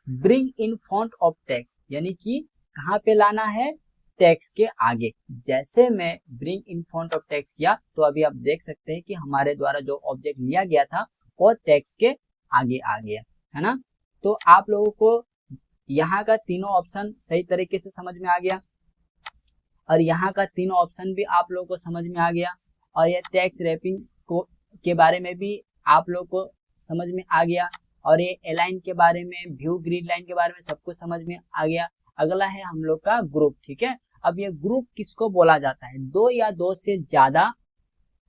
bring in front of text, यानी कि कहाँ पे लाना है, टेक्स्ट के आगे। जैसे मैं bring in front of text किया तो अभी आप देख सकते हैं कि हमारे द्वारा जो ऑब्जेक्ट लिया गया था और टेक्स्ट के आगे आ गया, है ना। तो आप लोगों को यहाँ का तीनों ऑप्शन सही तरीके से समझ में आ गया, और यहाँ का तीनों ऑप्शन भी आप लोगों को समझ में आ गया, और ये टेक्स्ट रैपिंग को के बारे में भी आप लोगों को समझ में आ गया, और ये अलाइन के बारे में, व्यू ग्रिड लाइन के बारे में सब कुछ समझ में आ गया। अगला है हम लोग का ग्रुप। ठीक है, अब ये ग्रुप किसको बोला जाता है, 2 या 2 से ज्यादा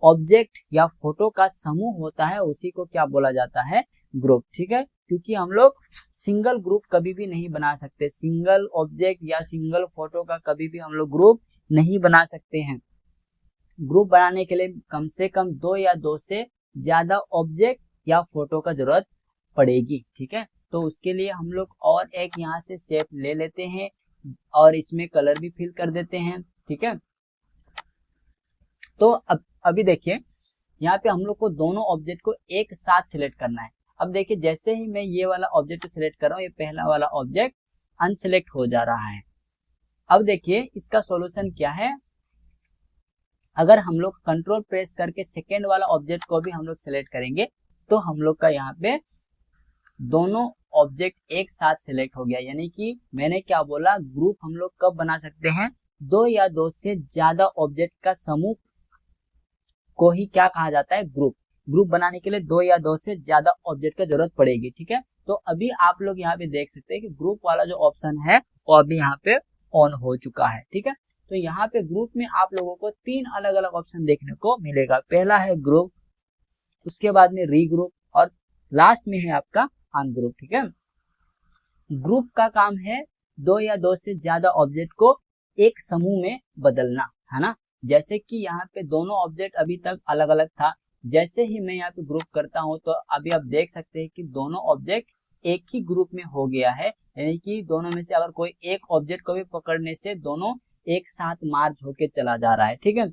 ऑब्जेक्ट या फोटो का समूह होता है, उसी को क्या बोला जाता है, ग्रुप। ठीक है, क्योंकि हम लोग सिंगल ग्रुप कभी भी नहीं बना सकते, सिंगल ऑब्जेक्ट या सिंगल फोटो का कभी भी हम लोग ग्रुप नहीं बना सकते हैं। ग्रुप बनाने के लिए कम से कम 2 या 2 से ज्यादा ऑब्जेक्ट या फोटो का जरूरत पड़ेगी। ठीक है, तो उसके लिए हम लोग और एक यहाँ से शेप ले लेते हैं और इसमें कलर भी फिल कर देते हैं। ठीक है, तो अभी देखिए यहाँ पे हम लोग को दोनों ऑब्जेक्ट को एक साथ सिलेक्ट करना है। अब देखिए जैसे ही मैं ये वाला ऑब्जेक्ट को सिलेक्ट कर रहा हूँ, ये पहला वाला ऑब्जेक्ट अनसिलेक्ट हो जा रहा है। अब देखिए इसका सॉल्यूशन क्या है, अगर हम लोग कंट्रोल प्रेस करके सेकेंड वाला ऑब्जेक्ट को भी हम लोग सिलेक्ट करेंगे तो हम लोग का यहाँ पे दोनों ऑब्जेक्ट एक साथ सिलेक्ट हो गया। यानी कि मैंने क्या बोला, ग्रुप हम लोग कब बना सकते हैं, 2 या 2 से ज्यादा ऑब्जेक्ट का समूह को ही क्या कहा जाता है, ग्रुप। ग्रुप बनाने के लिए दो या दो से ज्यादा ऑब्जेक्ट की जरूरत पड़ेगी, ठीक है। तो अभी आप लोग यहाँ पे देख सकते हैं कि ग्रुप वाला जो ऑप्शन है वो अभी यहाँ पे ऑन हो चुका है, ठीक है। तो यहाँ पे ग्रुप में आप लोगों को 3 अलग अलग ऑप्शन देखने को मिलेगा। पहला है ग्रुप, उसके बाद में रीग्रुप, और लास्ट में है आपका अनग्रुप, ठीक है। ग्रुप का काम है दो या दो से ज्यादा ऑब्जेक्ट को एक समूह में बदलना, है ना। जैसे कि यहाँ पे दोनों ऑब्जेक्ट अभी तक अलग अलग था, जैसे ही मैं यहाँ पे ग्रुप करता हूँ तो अभी आप देख सकते हैं कि दोनों ऑब्जेक्ट एक ही ग्रुप में हो गया है, यानी कि दोनों में से अगर कोई एक ऑब्जेक्ट को भी पकड़ने से दोनों एक साथ मार्च होके चला जा रहा है, ठीक है।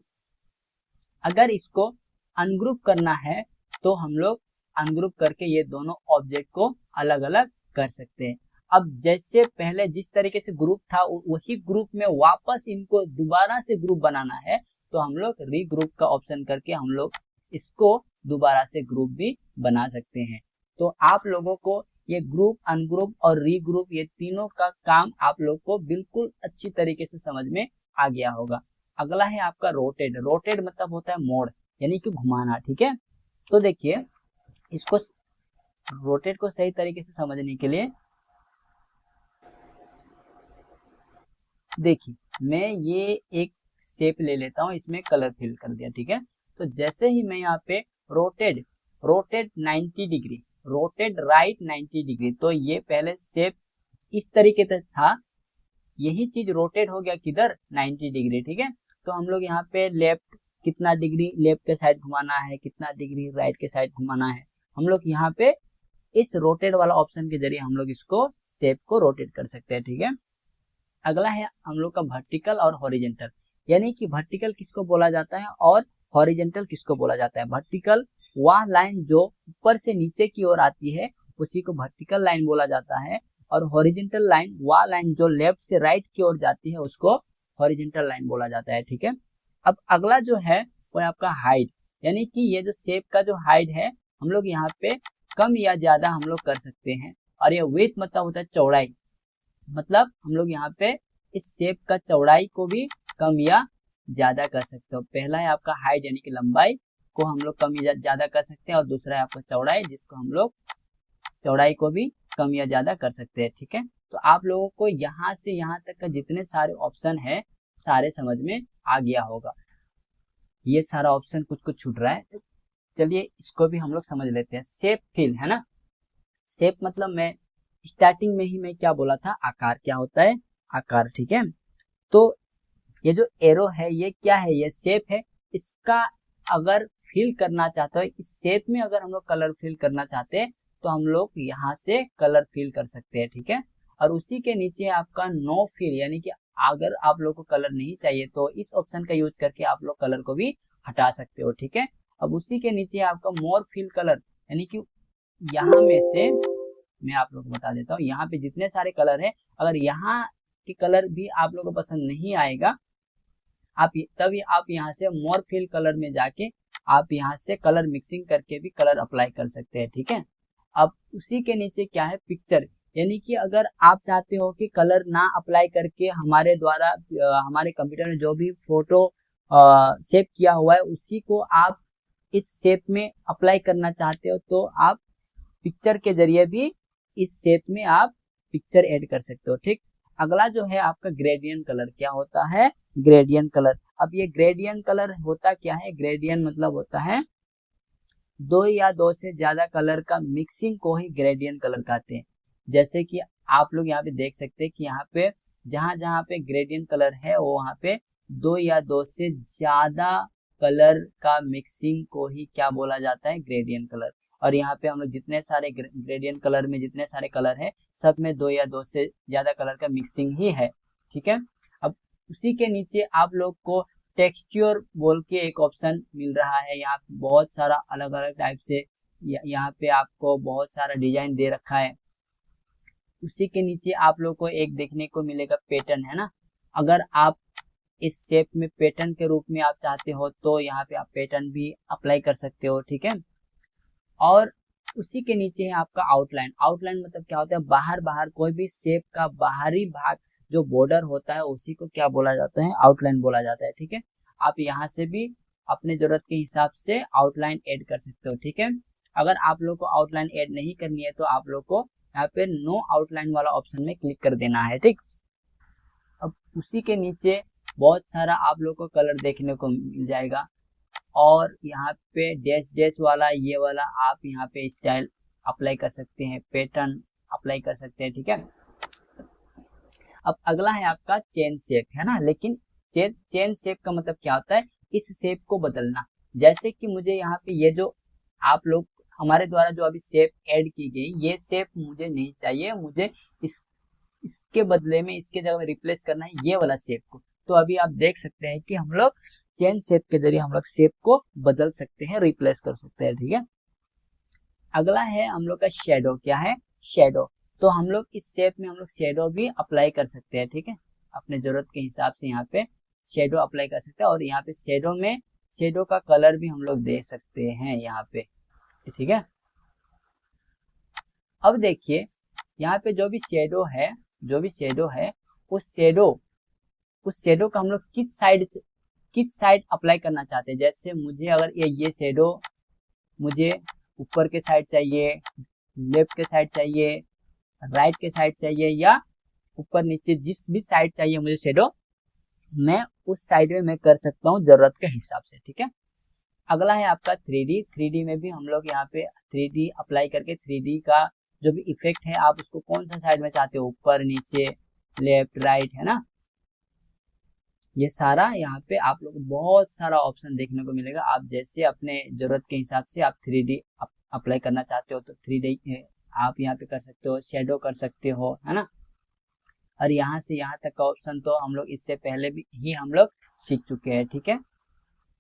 अगर इसको अनग्रुप करना है तो हम लोग अनग्रुप करके ये दोनों ऑब्जेक्ट को अलग अलग कर सकते हैं। अब जैसे पहले जिस तरीके से ग्रुप था वही ग्रुप में वापस इनको दोबारा से ग्रुप बनाना है, तो हम लोग रीग्रुप का ऑप्शन करके हम लोग इसको दोबारा से ग्रुप भी बना सकते हैं। तो आप लोगों को ये ग्रुप, अनग्रुप और रीग्रुप, ये तीनों का काम आप लोग को बिल्कुल अच्छी तरीके से समझ में आ गया होगा। अगला है आपका रोटेट। रोटेट मतलब होता है मोड़, यानी कि घुमाना, ठीक है। तो देखिए, इसको रोटेट को सही तरीके से समझने के लिए देखिए, मैं ये एक शेप ले लेता हूँ, इसमें कलर फिल कर दिया, ठीक है। तो जैसे ही मैं यहाँ पे rotate 90 degree, rotate right 90 degree, तो ये पहले शेप इस तरीके से था, यही चीज रोटेट हो गया किधर, 90 डिग्री, ठीक है। तो हम लोग यहाँ पे लेफ्ट कितना डिग्री लेफ्ट के साइड घुमाना है, कितना डिग्री राइट के साइड घुमाना है, हम लोग यहाँ पे इस रोटेट वाला ऑप्शन के जरिए हम लोग इसको शेप को रोटेट कर सकते हैं, ठीक है। अगला है हम लोग का वर्टिकल और हॉरिजेंटल, यानी कि वर्टिकल किसको बोला जाता है और हॉरिजेंटल किसको बोला जाता है। वर्टिकल वह लाइन जो ऊपर से नीचे की ओर आती है उसी को वर्टिकल लाइन बोला जाता है, और हॉरिजेंटल लाइन वह लाइन जो लेफ्ट से राइट की ओर जाती है उसको हॉरिजेंटल लाइन बोला जाता है, ठीक है। अब अगला जो है वो है आपका हाइट, यानी कि ये जो शेप का जो हाइट है हम लोग यहाँ पे कम या ज्यादा हम लोग कर सकते हैं। और ये विड्थ मतलब होता है चौड़ाई, मतलब हम लोग यहाँ पे इस शेप का चौड़ाई को भी कम या ज्यादा कर सकते हो। पहला है आपका हाइट, यानी कि लंबाई को हम लोग कम या ज्यादा कर सकते हैं, और दूसरा है आपका चौड़ाई, जिसको हम लोग चौड़ाई को भी कम या ज्यादा कर सकते हैं, ठीक है। तो आप लोगों को यहाँ से यहाँ तक का जितने सारे ऑप्शन है सारे समझ में आ गया होगा। ये सारा ऑप्शन कुछ कुछ छूट रहा है, तो चलिए इसको भी हम लोग समझ लेते हैं। शेप फिल, है ना। शेप मतलब मैं स्टार्टिंग में ही मैं क्या बोला था, आकार। क्या होता है, आकार, ठीक है। तो ये जो एरो है ये क्या है, ये शेप है। इसका अगर फिल करना चाहते हो, इस शेप में अगर हम लोग कलर फिल करना चाहते हैं तो हम लोग यहाँ से कलर फिल कर सकते हैं, ठीक है। और उसी के नीचे आपका नो फिल, यानी कि अगर आप लोग को कलर नहीं चाहिए तो इस ऑप्शन का यूज करके आप लोग कलर को भी हटा सकते हो, ठीक है। अब उसी के नीचे आपका मोर फिल कलर, यानी कि यहाँ में से मैं आप लोग को बता देता हूँ, यहाँ पे जितने सारे कलर है, अगर यहाँ के कलर भी आप लोग को पसंद नहीं आएगा, तभी आप यहाँ से मोर फिल कलर में जाके आप यहाँ से कलर मिक्सिंग करके भी कलर अप्लाई कर सकते हैं, ठीक है। अब उसी के नीचे क्या है, पिक्चर, यानी कि अगर आप चाहते हो कि कलर ना अप्लाई करके हमारे द्वारा हमारे कंप्यूटर में जो भी फोटो सेव किया हुआ है उसी को आप इस शेप में अप्लाई करना चाहते हो, तो आप पिक्चर के जरिए भी इस शेप में आप पिक्चर ऐड कर सकते हो, ठीक। अगला जो है आपका ग्रेडियंट कलर। क्या होता है, ग्रेडियंट कलर। अब ये ग्रेडियंट कलर होता क्या है, ग्रेडियंट मतलब होता है दो या दो से ज्यादा कलर का मिक्सिंग को ही ग्रेडियंट कलर कहते हैं। जैसे कि आप लोग यहाँ पे देख सकते हैं कि यहाँ पे जहां जहां पे ग्रेडियंट कलर है वो वहां पे दो या दो से ज्यादा कलर का मिक्सिंग को ही क्या बोला जाता है, ग्रेडियंट कलर। और यहाँ पे हम लोग जितने सारे ग्रेडियंट कलर में जितने सारे कलर है सब में दो या दो से ज्यादा कलर का मिक्सिंग ही है, ठीक है। अब उसी के नीचे आप लोग को टेक्सचर बोल के एक ऑप्शन मिल रहा है। यहाँ पे बहुत सारा अलग अलग टाइप से यहाँ पे आपको बहुत सारा डिजाइन दे रखा है। उसी के नीचे आप लोग को एक देखने को मिलेगा पैटर्न, है ना। अगर आप इस शेप में पैटर्न के रूप में आप चाहते हो तो यहाँ पे आप पैटर्न भी अप्लाई कर सकते हो, ठीक है। और उसी के नीचे है आपका आउटलाइन। आउटलाइन मतलब क्या होता है, बाहर बाहर कोई भी शेप का बाहरी भाग जो बॉर्डर होता है उसी को क्या बोला जाता है, आउटलाइन बोला जाता है, ठीक है। आप यहाँ से भी अपने जरूरत के हिसाब से आउटलाइन ऐड कर सकते हो। ठीक है, अगर आप लोग को आउटलाइन ऐड नहीं करनी है तो आप लोग को यहाँ पे नो आउटलाइन वाला ऑप्शन में क्लिक कर देना है। ठीक, अब उसी के नीचे बहुत सारा आप लोग को कलर देखने को मिल जाएगा और यहाँ पे डैश डैश वाला ये वाला आप यहाँ पे स्टाइल अप्लाई कर सकते हैं, पैटर्न अप्लाई कर सकते हैं। ठीक है, अब अगला है आपका चेन शेप, है ना। लेकिन चेन शेप का मतलब क्या होता है, इस शेप को बदलना। जैसे कि मुझे यहाँ पे ये जो आप लोग हमारे द्वारा जो अभी शेप ऐड की गई, ये शेप मुझे नहीं चाहिए, मुझे इसके बदले में इसके जगह में रिप्लेस करना है ये वाला शेप को। तो अभी आप देख सकते हैं कि हम लोग चेन शेप के जरिए हम लोग शेप को बदल सकते हैं, रिप्लेस कर सकते हैं। ठीक है, अगला है हम लोग का शेडो। क्या है, शेडो। तो हम लोग इस शेप में हम लोग शेडो भी अप्लाई कर सकते हैं। ठीक है, अपने जरूरत के हिसाब से यहाँ पे शेडो अप्लाई कर सकते हैं और यहाँ पे शेडो में शेडो का कलर भी हम लोग दे सकते हैं यहाँ पे। ठीक है, अब देखिए यहाँ पे जो भी शेडो है उस शेडो का हम लोग किस साइड अप्लाई करना चाहते हैं। जैसे मुझे अगर ये शेडो मुझे ऊपर के साइड चाहिए, लेफ्ट के साइड चाहिए, राइट के साइड चाहिए या ऊपर नीचे जिस भी साइड चाहिए मुझे शेडो, मैं उस साइड में मैं कर सकता हूँ जरूरत के हिसाब से। ठीक है, अगला है आपका 3D में भी हम लोग यहाँ पे 3D अप्लाई करके 3D का जो भी इफेक्ट है आप उसको कौन सा साइड में चाहते हो, ऊपर नीचे लेफ्ट राइट, है ना। ये सारा यहाँ पे आप लोग बहुत सारा ऑप्शन देखने को मिलेगा। आप जैसे अपने जरूरत के हिसाब से आप 3D अप्लाई करना चाहते हो तो 3D आप यहाँ पे कर सकते हो, शेडो कर सकते हो, है ना। और यहाँ से यहाँ तक का ऑप्शन तो हम लोग इससे पहले भी ही हम लोग सीख चुके हैं। ठीक है,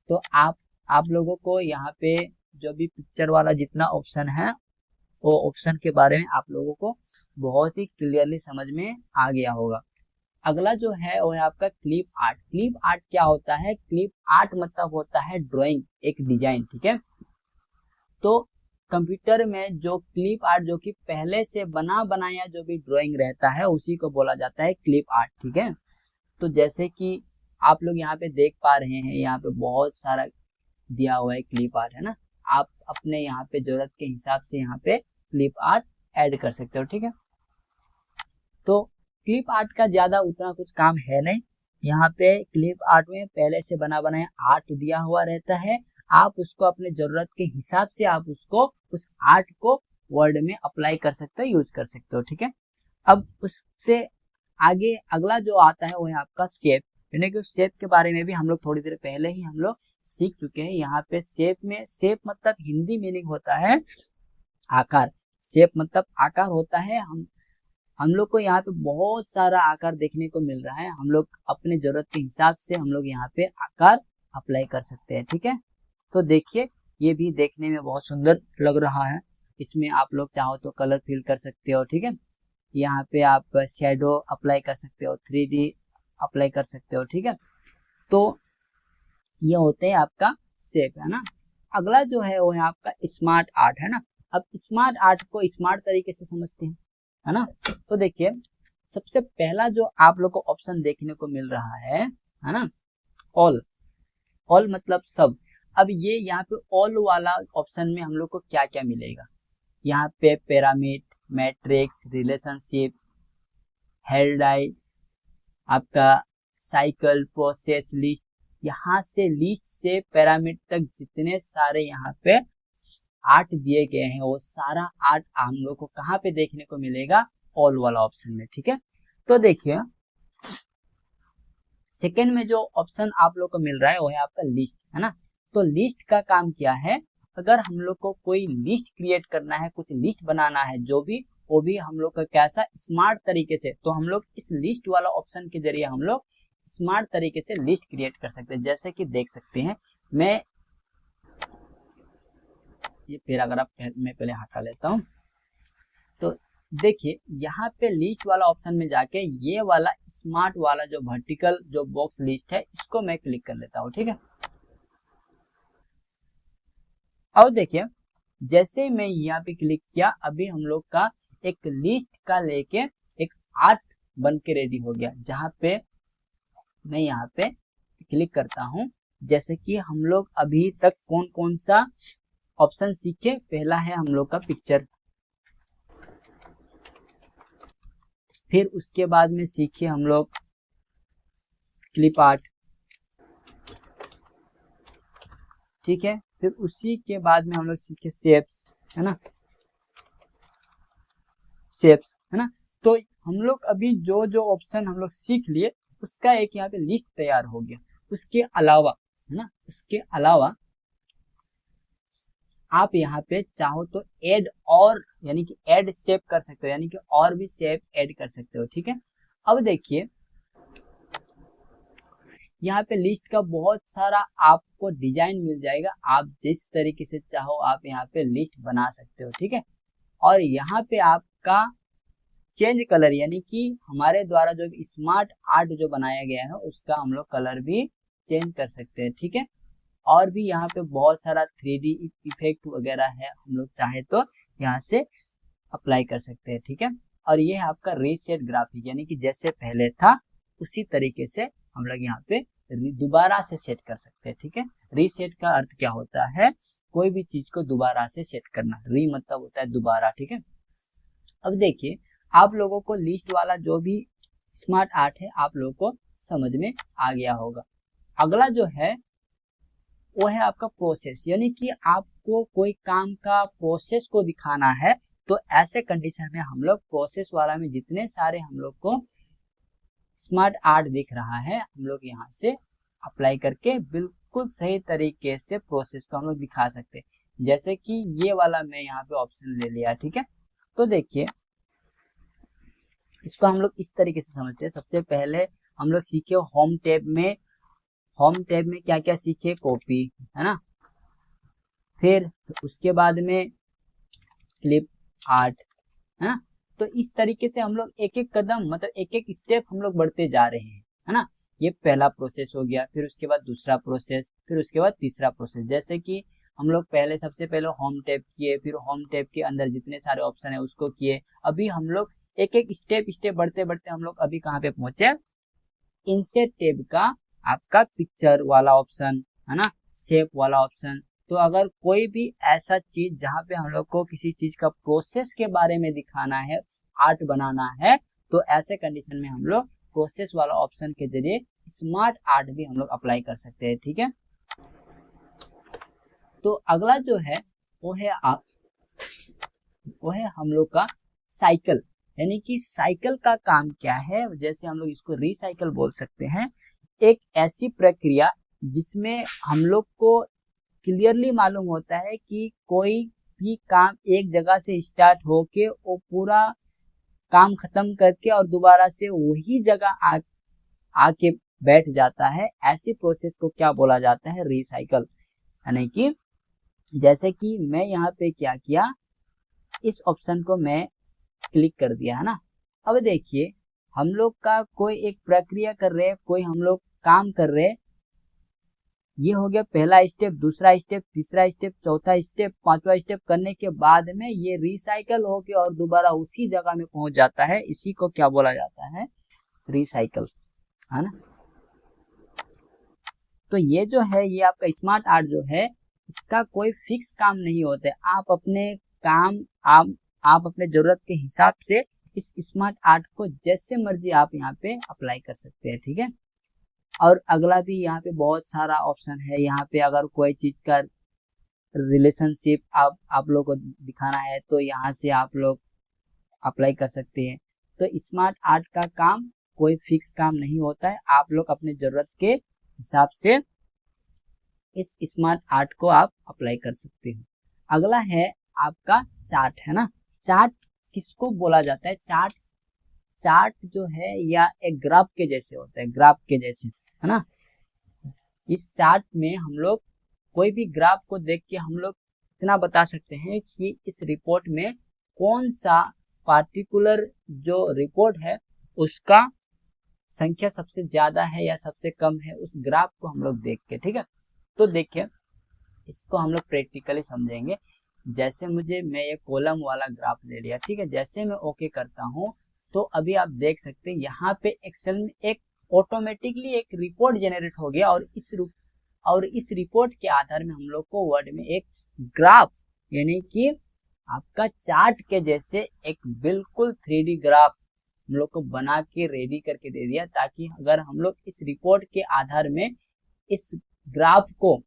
तो आप लोगों को यहाँ पे जो भी पिक्चर वाला जितना ऑप्शन है वो ऑप्शन के बारे में आप लोगों को बहुत ही क्लियरली समझ में आ गया होगा। अगला जो है वो है आपका क्लिप आर्ट। क्लिप आर्ट क्या होता है, क्लिप आर्ट मतलब होता है ड्राइंग, एक डिजाइन। ठीक है, तो कंप्यूटर में जो क्लिप आर्ट जो कि पहले से बना बनाया जो भी ड्राइंग रहता है उसी को बोला जाता है क्लिप आर्ट। ठीक है, तो जैसे कि आप लोग यहाँ पे देख पा रहे हैं, यहाँ पे बहुत सारा दिया हुआ है क्लिप आर्ट, है ना। आप अपने यहाँ पे जरूरत के हिसाब से यहाँ पे क्लिप आर्ट ऐड कर सकते हो। ठीक है, तो क्लिप आर्ट का ज्यादा उतना कुछ काम है नहीं। यहाँ पे क्लिप आर्ट में पहले से बना बनाया आर्ट दिया हुआ रहता है, आप उसको अपने जरूरत के हिसाब से आप उसको उस आर्ट को वर्ड में अप्लाई कर सकते हो, यूज कर सकते हो। ठीक है, अब उससे आगे अगला जो आता है वो है आपका शेप। यानी कि शेप के बारे में भी हम लोग थोड़ी देर पहले ही हम लोग सीख चुके हैं। यहाँ पे शेप मतलब हिंदी मीनिंग होता है आकार। शेप मतलब आकार होता है। हम लोग को यहाँ पे बहुत सारा आकार देखने को मिल रहा है, हम लोग अपने जरूरत के हिसाब से हम लोग यहाँ पे आकार अप्लाई कर सकते हैं। ठीक है, तो देखिए ये भी देखने में बहुत सुंदर लग रहा है। इसमें आप लोग चाहो तो कलर फिल कर सकते हो। ठीक है, यहाँ पे आप शेडो अप्लाई कर सकते हो, 3D अप्लाई कर सकते हो। ठीक है, तो ये होते हैं आपका शेप, है ना। अगला जो है वो है आपका स्मार्ट आर्ट, है ना। अब स्मार्ट आर्ट को स्मार्ट तरीके से समझते हैं, है ना। तो देखिए सबसे पहला जो आप लोग को ऑप्शन देखने को मिल रहा है ना, ऑल मतलब सब। अब ये यहाँ पे ऑल वाला ऑप्शन में हम लोग को क्या क्या मिलेगा, यहाँ पे pyramid, matrix, relationship, hair dye, आपका साइकिल, प्रोसेस, लिस्ट, यहाँ से लिस्ट से पिरामिड तक जितने सारे यहाँ पे आर्ट दिए गए हैं वो सारा आर्ट हम लोग को कहाँ पे देखने को मिलेगा, ऑल वाला ऑप्शन में। ठीक है, तो देखिए सेकंड में जो ऑप्शन आप लोग को मिल रहा है वो है आपका लिस्ट, है ना। तो लिस्ट का काम क्या है, अगर हम लोग को कोई लिस्ट क्रिएट करना है, कुछ लिस्ट बनाना है जो भी, वो भी हम लोग का कैसा स्मार्ट तरीके से, तो हम लोग इस लिस्ट वाला ऑप्शन के जरिए हम लोग स्मार्ट तरीके से लिस्ट क्रिएट कर सकते हैं। जैसे कि देख सकते हैं, मैं ये पैराग्राफ मैं पहले हटा लेता हूं। तो देखिए यहाँ पे लिस्ट वाला ऑप्शन में जाके ये वाला स्मार्ट वाला जो वर्टिकल जो बॉक्स लिस्ट है इसको मैं क्लिक कर लेता हूँ। ठीक है, और देखिए जैसे मैं यहाँ पे क्लिक किया, अभी हम लोग का एक लिस्ट का लेके एक आर्ट बन के रेडी हो गया। जहाँ पे मैं यहाँ पे क्लिक करता हूँ जैसे कि हम लोग अभी तक कौन कौन सा ऑप्शन सीखे। पहला है हम लोग का पिक्चर, फिर उसके बाद में सीखे हम लोग क्लिप आर्ट, ठीक है। फिर उसी के बाद में हम लोग सीखे शेप्स, है ना, शेप्स, है ना। तो हम लोग अभी जो जो ऑप्शन हम लोग सीख लिए उसका एक यहाँ पे लिस्ट तैयार हो गया। उसके अलावा, है ना, उसके अलावा आप यहाँ पे चाहो तो ऐड और यानी कि ऐड शेप कर सकते हो, यानी कि और भी शेप ऐड कर सकते हो, ठीक है। अब देखिए यहाँ पे लिस्ट का बहुत सारा आपको डिजाइन मिल जाएगा, आप जिस तरीके से चाहो आप यहाँ पे लिस्ट बना सकते हो, ठीक है। और यहाँ पे आपका चेंज कलर, यानी कि हमारे द्वारा जो स्मार्ट आर्ट जो बनाया गया है उसका हम लोग कलर भी चेंज कर सकते हैं, ठीक है। और भी यहाँ पे बहुत सारा 3D इफेक्ट वगैरह है, हम लोग चाहे तो यहाँ से अप्लाई कर सकते हैं, ठीक है। और ये है आपका रीसेट ग्राफिक, यानी कि जैसे पहले था उसी तरीके से हम लोग यहाँ पे दोबारा से सेट कर सकते हैं, ठीक है। रीसेट का अर्थ क्या होता है, कोई भी चीज को दोबारा से सेट करना, री मतलब होता है दोबारा, ठीक है। अब देखिए आप लोगों को लिस्ट वाला जो भी स्मार्ट आर्ट है आप लोगों को समझ में आ गया होगा। अगला जो है वो है आपका प्रोसेस, यानी कि आपको कोई काम का प्रोसेस को दिखाना है। तो ऐसे कंडीशन में हम लोग प्रोसेस वाला में जितने सारे हम लोग को स्मार्ट आर्ट दिख रहा है हम लोग यहाँ से अप्लाई करके बिल्कुल सही तरीके से प्रोसेस को हम लोग दिखा सकते हैं। जैसे कि ये वाला मैं यहाँ पे ऑप्शन ले लिया, ठीक है। तो देखिए इसको हम लोग इस तरीके से समझते हैं। सबसे पहले हम लोग सीखे होम टैब में, होम टैब में क्या क्या सीखे, कॉपी, है ना। फिर उसके बाद में क्लिप आर्ट, है ना। तो इस तरीके से हम लोग एक एक कदम मतलब एक एक स्टेप हम लोग बढ़ते जा रहे हैं, है ना। ये पहला प्रोसेस हो गया, फिर उसके बाद दूसरा प्रोसेस, फिर उसके बाद तीसरा प्रोसेस। जैसे कि हम लोग पहले सबसे पहले होम टैब किए, फिर होम टैब के अंदर जितने सारे ऑप्शन है उसको किए। अभी हम लोग एक एक स्टेप बढ़ते बढ़ते हम लोग अभी कहाँ पे पहुंचे, इंसर्ट टैब का आपका पिक्चर वाला ऑप्शन, है ना, शेप वाला ऑप्शन। तो अगर कोई भी ऐसा चीज जहाँ पे हम लोग को किसी चीज का प्रोसेस के बारे में दिखाना है, आर्ट बनाना है, तो ऐसे कंडीशन में हम लोग प्रोसेस वाला ऑप्शन के जरिए स्मार्ट आर्ट भी हम लोग अप्लाई कर सकते हैं, ठीक है। तो अगला जो है वो है हम लोग का साइकिल, यानी कि साइकिल का काम क्या है, जैसे हम लोग इसको रिसाइकल बोल सकते हैं। एक ऐसी प्रक्रिया जिसमें हम लोग को क्लियरली मालूम होता है कि कोई भी काम एक जगह से स्टार्ट होके वो पूरा काम खत्म करके और दोबारा से वही जगह आके बैठ जाता है। ऐसी प्रोसेस को क्या बोला जाता है, रिसाइकल। यानी कि जैसे कि मैं यहाँ पे क्या किया, इस ऑप्शन को मैं क्लिक कर दिया, है ना। अब देखिए हम लोग का कोई एक प्रक्रिया कर रहे हैं, कोई हम लोग काम कर रहे हैं। ये हो गया पहला स्टेप, दूसरा स्टेप, तीसरा स्टेप, चौथा स्टेप, पांचवा स्टेप करने के बाद में ये रिसाइकल होके और दोबारा उसी जगह में पहुंच जाता है। इसी को क्या बोला जाता है, रिसाइकल, है ना। तो ये जो है ये आपका स्मार्ट आर्ट जो है इसका कोई फिक्स काम नहीं होता है। आप अपने काम आप अपने जरूरत के हिसाब से इस स्मार्ट आर्ट को जैसे मर्जी आप यहाँ पे अप्लाई कर सकते हैं, ठीक है। और अगला भी यहाँ पे बहुत सारा ऑप्शन है। यहाँ पे अगर कोई चीज का रिलेशनशिप आप लोग को दिखाना है तो यहाँ से आप लोग अप्लाई कर सकते हैं। तो स्मार्ट आर्ट का काम कोई फिक्स काम नहीं होता है, आप लोग अपने जरूरत के हिसाब से इस स्मार्ट आर्ट को आप अप्लाई कर सकते हो। अगला है आपका चार्ट, है ना। चार्ट किसको बोला जाता है, चार्ट जो है या एक ग्राफ के जैसे होता है, ग्राफ के जैसे, है ना। इस चार्ट में हम लोग कोई भी ग्राफ को देख के हम लोग इतना बता सकते हैं कि इस रिपोर्ट में कौन सा पार्टिकुलर जो रिपोर्ट है उसका संख्या सबसे ज्यादा है या सबसे कम है, उस ग्राफ को हम लोग देख के, ठीक है। तो देखिए इसको हम लोग प्रैक्टिकली समझेंगे। जैसे मैं ये कॉलम वाला ग्राफ ले लिया, ठीक है। जैसे मैं ओके करता हूँ तो अभी आप देख सकते हैं यहाँ पे एक्सेल में एक ऑटोमेटिकली एक रिपोर्ट जनरेट हो गया और इस रिपोर्ट के आधार में हम लोग को वर्ड में एक ग्राफ यानी कि आपका चार्ट के जैसे एक बिल्कुल 3D ग्राफ हम लोग को बना के रेडी करके दे दिया, ताकि अगर हम लोग इस रिपोर्ट के आधार में इस ग्राफ को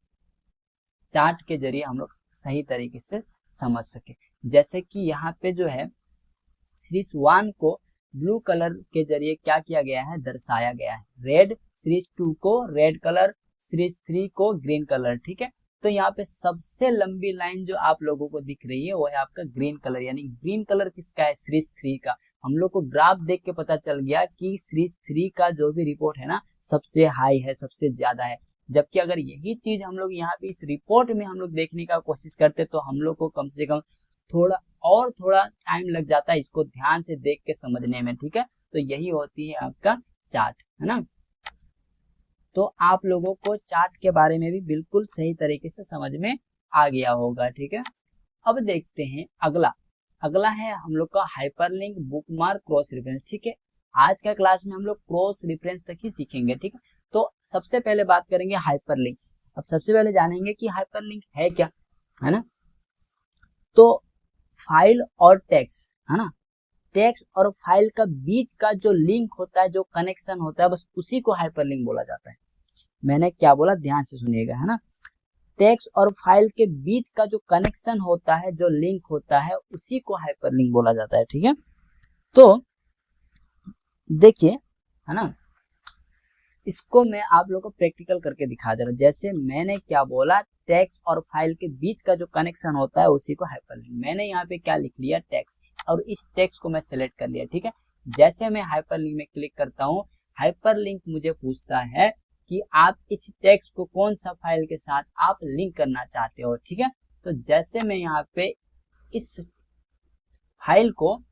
चार्ट के जरिए हम लोग सही तरीके से समझ सके। जैसे कि यहाँ पे जो है सीरीज 1 को ब्लू कलर के जरिए क्या किया गया है, दर्शाया गया है। रेड सीरीज 2 को रेड कलर, सीरीज 3 को ग्रीन कलर, ठीक है। तो यहाँ पे सबसे लंबी लाइन जो आप लोगों को दिख रही है वो है आपका ग्रीन कलर, यानी ग्रीन कलर किसका है, सीरीज 3 का। हम लोग को ग्राफ देख के पता चल गया कि सीरीज 3 का जो भी रिपोर्ट है ना सबसे हाई है, सबसे ज्यादा है। जबकि अगर यही चीज हम लोग यहाँ पे इस रिपोर्ट में हम लोग देखने का कोशिश करते तो हम लोग को कम से कम थोड़ा टाइम लग जाता है इसको ध्यान से देख के समझने में, ठीक है। तो यही होती है आपका चार्ट, है ना। तो आप लोगों को चार्ट के बारे में भी बिल्कुल सही तरीके से समझ में आ गया होगा, ठीक है। अब देखते हैं अगला है हम लोग का हाइपरलिंक, बुकमार्क, क्रॉस रेफरेंस, ठीक है। आज का क्लास में हम लोग क्रॉस रेफरेंस तक ही सीखेंगे, ठीक है। तो सबसे पहले बात करेंगे हाइपरलिंक। अब सबसे पहले जानेंगे कि हाइपरलिंक है क्या, है ना। तो फाइल और टेक्स्ट, है ना, टेक्स्ट और फाइल का बीच का जो लिंक होता है, जो कनेक्शन होता है, बस उसी को हाइपरलिंक बोला जाता है। मैंने क्या बोला ध्यान से सुनिएगा, है ना। टेक्स्ट और फाइल के बीच का जो कनेक्शन होता है, जो लिंक होता है, उसी को हाइपरलिंक बोला जाता है, ठीक है। तो देखिए, है ना, इसको मैं आप लोगों को प्रैक्टिकल करके दिखा दे रहा हूँ। जैसे मैंने क्या बोला, टेक्स्ट और फाइल के बीच का जो कनेक्शन होता है उसी को हाइपरलिंक। मैंने यहाँ पे क्या लिख लिया, टेक्स्ट, और इस टेक्स्ट को मैं सिलेक्ट कर लिया, ठीक है। जैसे मैं हाइपरलिंक में क्लिक करता हूँ, हाइपरलिंक मुझे पूछता है कि आप इस टेक्स्ट को कौन सा फाइल के साथ आप लिंक करना चाहते हो, ठीक है। तो जैसे मैं यहाँ पे इस फाइल को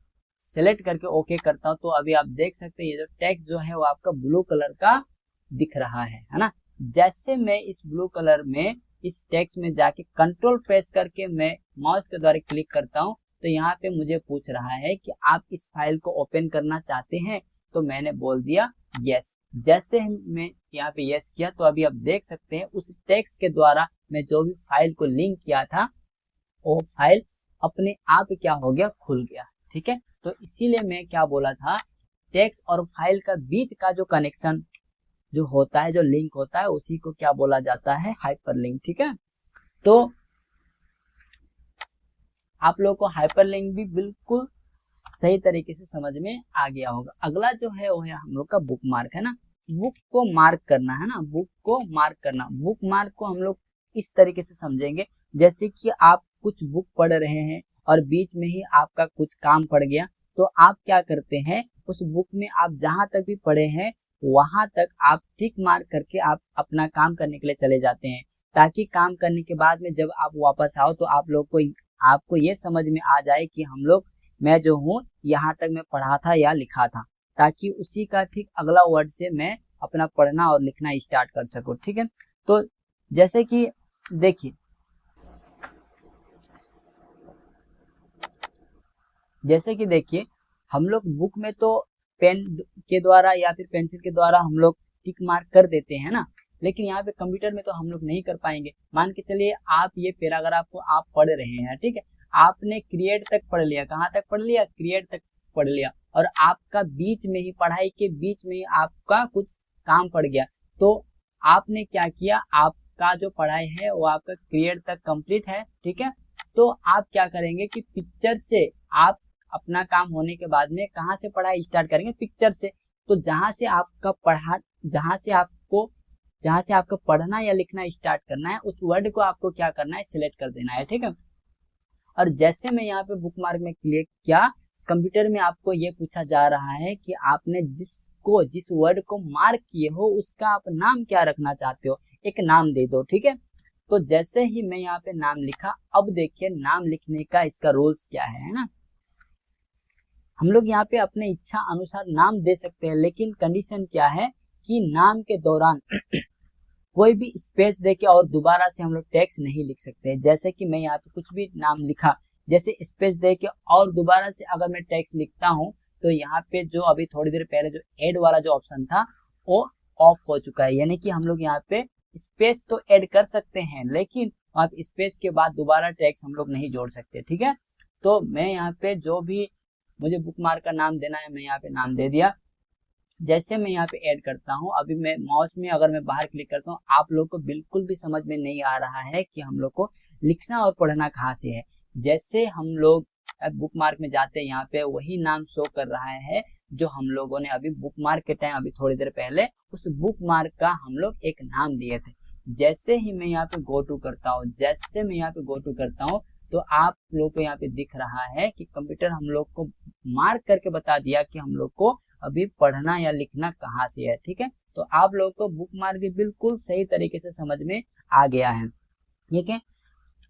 सिलेक्ट करके ओके करता हूँ, तो अभी आप देख सकते हैं ये जो टेक्स्ट जो है वो आपका ब्लू कलर का दिख रहा है ना। जैसे मैं इस ब्लू कलर में इस टेक्स्ट में जाके कंट्रोल प्रेस करके मैं माउस के द्वारा क्लिक करता हूँ, तो यहाँ पे मुझे पूछ रहा है कि आप इस फाइल को ओपन करना चाहते हैं। तो मैंने बोल दिया यस। जैसे मैं यहाँ पे यस किया, तो अभी आप देख सकते हैं उस टेक्स्ट के द्वारा मैं जो भी फाइल को लिंक किया था वो फाइल अपने आप क्या हो गया, खुल गया, ठीक है। तो इसीलिए मैं क्या बोला था, टेक्स्ट और फाइल का बीच का जो कनेक्शन जो होता है, जो लिंक होता है, उसी को क्या बोला जाता है, हाइपरलिंक, ठीक है। तो आप लोगों को हाइपरलिंक भी बिल्कुल सही तरीके से समझ में आ गया होगा। अगला जो है वो है हम लोग का बुक मार्क, है ना। बुक को मार्क करना, है ना, बुक को मार्क करना। बुक मार्क को हम लोग इस तरीके से समझेंगे, जैसे कि आप कुछ बुक पढ़ रहे हैं और बीच में ही आपका कुछ काम पड़ गया, तो आप क्या करते हैं, उस बुक में आप जहां तक भी पढ़े हैं वहां तक आप टिक मार्क करके आप अपना काम करने के लिए चले जाते हैं, ताकि काम करने के बाद में जब आप वापस आओ तो आपको ये समझ में आ जाए कि मैं जो हूँ यहाँ तक मैं पढ़ा था या लिखा था, ताकि उसी का ठीक अगला वर्ड से मैं अपना पढ़ना और लिखना स्टार्ट कर सकूं, ठीक है। तो जैसे कि देखिए हम लोग बुक में तो पेन के द्वारा या फिर पेंसिल के द्वारा हम लोग टिक मार्क कर देते हैं ना, लेकिन यहाँ पे कंप्यूटर में तो हम लोग नहीं कर पाएंगे। मान के चलिए आप ये पैराग्राफ को आप पढ़ रहे हैं, ठीक है, आपने क्रिएट तक पढ़ लिया, कहाँ तक पढ़ लिया, क्रिएट तक पढ़ लिया, और आपका बीच में ही पढ़ाई के बीच में ही आपका कुछ काम पड़ गया, तो आपने क्या किया, आपका जो पढ़ाई है वो आपका क्रिएट तक कंप्लीट है, ठीक है। तो आप क्या करेंगे कि पिक्चर से आप अपना काम होने के बाद में कहाँ से पढ़ाई स्टार्ट करेंगे, पिक्चर से। तो जहां से आपको पढ़ना या लिखना स्टार्ट करना है, उस वर्ड को आपको क्या करना है, सिलेक्ट कर देना है, ठीक है। और जैसे मैं यहाँ पे बुक मार्क में क्लिक किया, कंप्यूटर में आपको ये पूछा जा रहा है कि आपने जिस वर्ड को मार्क किए हो उसका आप नाम क्या रखना चाहते हो, एक नाम दे दो, ठीक है। तो जैसे ही मैं यहाँ पे नाम लिखा, अब देखिए नाम लिखने का इसका रूल्स क्या है ना। हम लोग यहाँ पे अपने इच्छा अनुसार नाम दे सकते हैं, लेकिन कंडीशन क्या है कि नाम के दौरान कोई भी स्पेस देके और दोबारा से हम लोग टेक्स्ट नहीं लिख सकते। जैसे कि मैं यहाँ पे कुछ भी नाम लिखा, जैसे स्पेस देके और दोबारा से अगर मैं टेक्स्ट लिखता हूँ, तो यहाँ पे जो अभी थोड़ी देर पहले जो ऐड वाला जो ऑप्शन था वो ऑफ हो चुका है, यानी कि हम लोग यहाँ पे स्पेस तो ऐड कर सकते हैं, लेकिन आप स्पेस के बाद दोबारा टैग्स हम लोग नहीं जोड़ सकते, ठीक है। तो मैं यहाँ पे जो भी मुझे बुक मार्क का नाम देना है मैं यहाँ पे नाम दे दिया। जैसे मैं यहाँ पे ऐड करता हूँ, अभी मैं माउस में अगर मैं बाहर क्लिक करता हूँ, आप लोग को बिल्कुल भी समझ में नहीं आ रहा है कि हम लोग को लिखना और पढ़ना कहाँ से है। जैसे हम लोग बुक मार्क में जाते हैं, यहाँ पे वही नाम शो कर रहा है जो हम लोगों ने अभी बुक मार्क के टाइम अभी थोड़ी देर पहले उस बुक मार्क का हम लोग एक नाम दिए थे। जैसे ही मैं यहाँ पे गो टू करता हूँ, जैसे मैं यहाँ पे गो टू करता हूँ, तो आप लोग को यहाँ पे दिख रहा है कि कंप्यूटर हम लोग को मार्क करके बता दिया कि हम लोग को अभी पढ़ना या लिखना कहाँ से है, ठीक है। तो आप लोग को बुक मार्क भी बिल्कुल सही तरीके से समझ में आ गया है, ठीक है।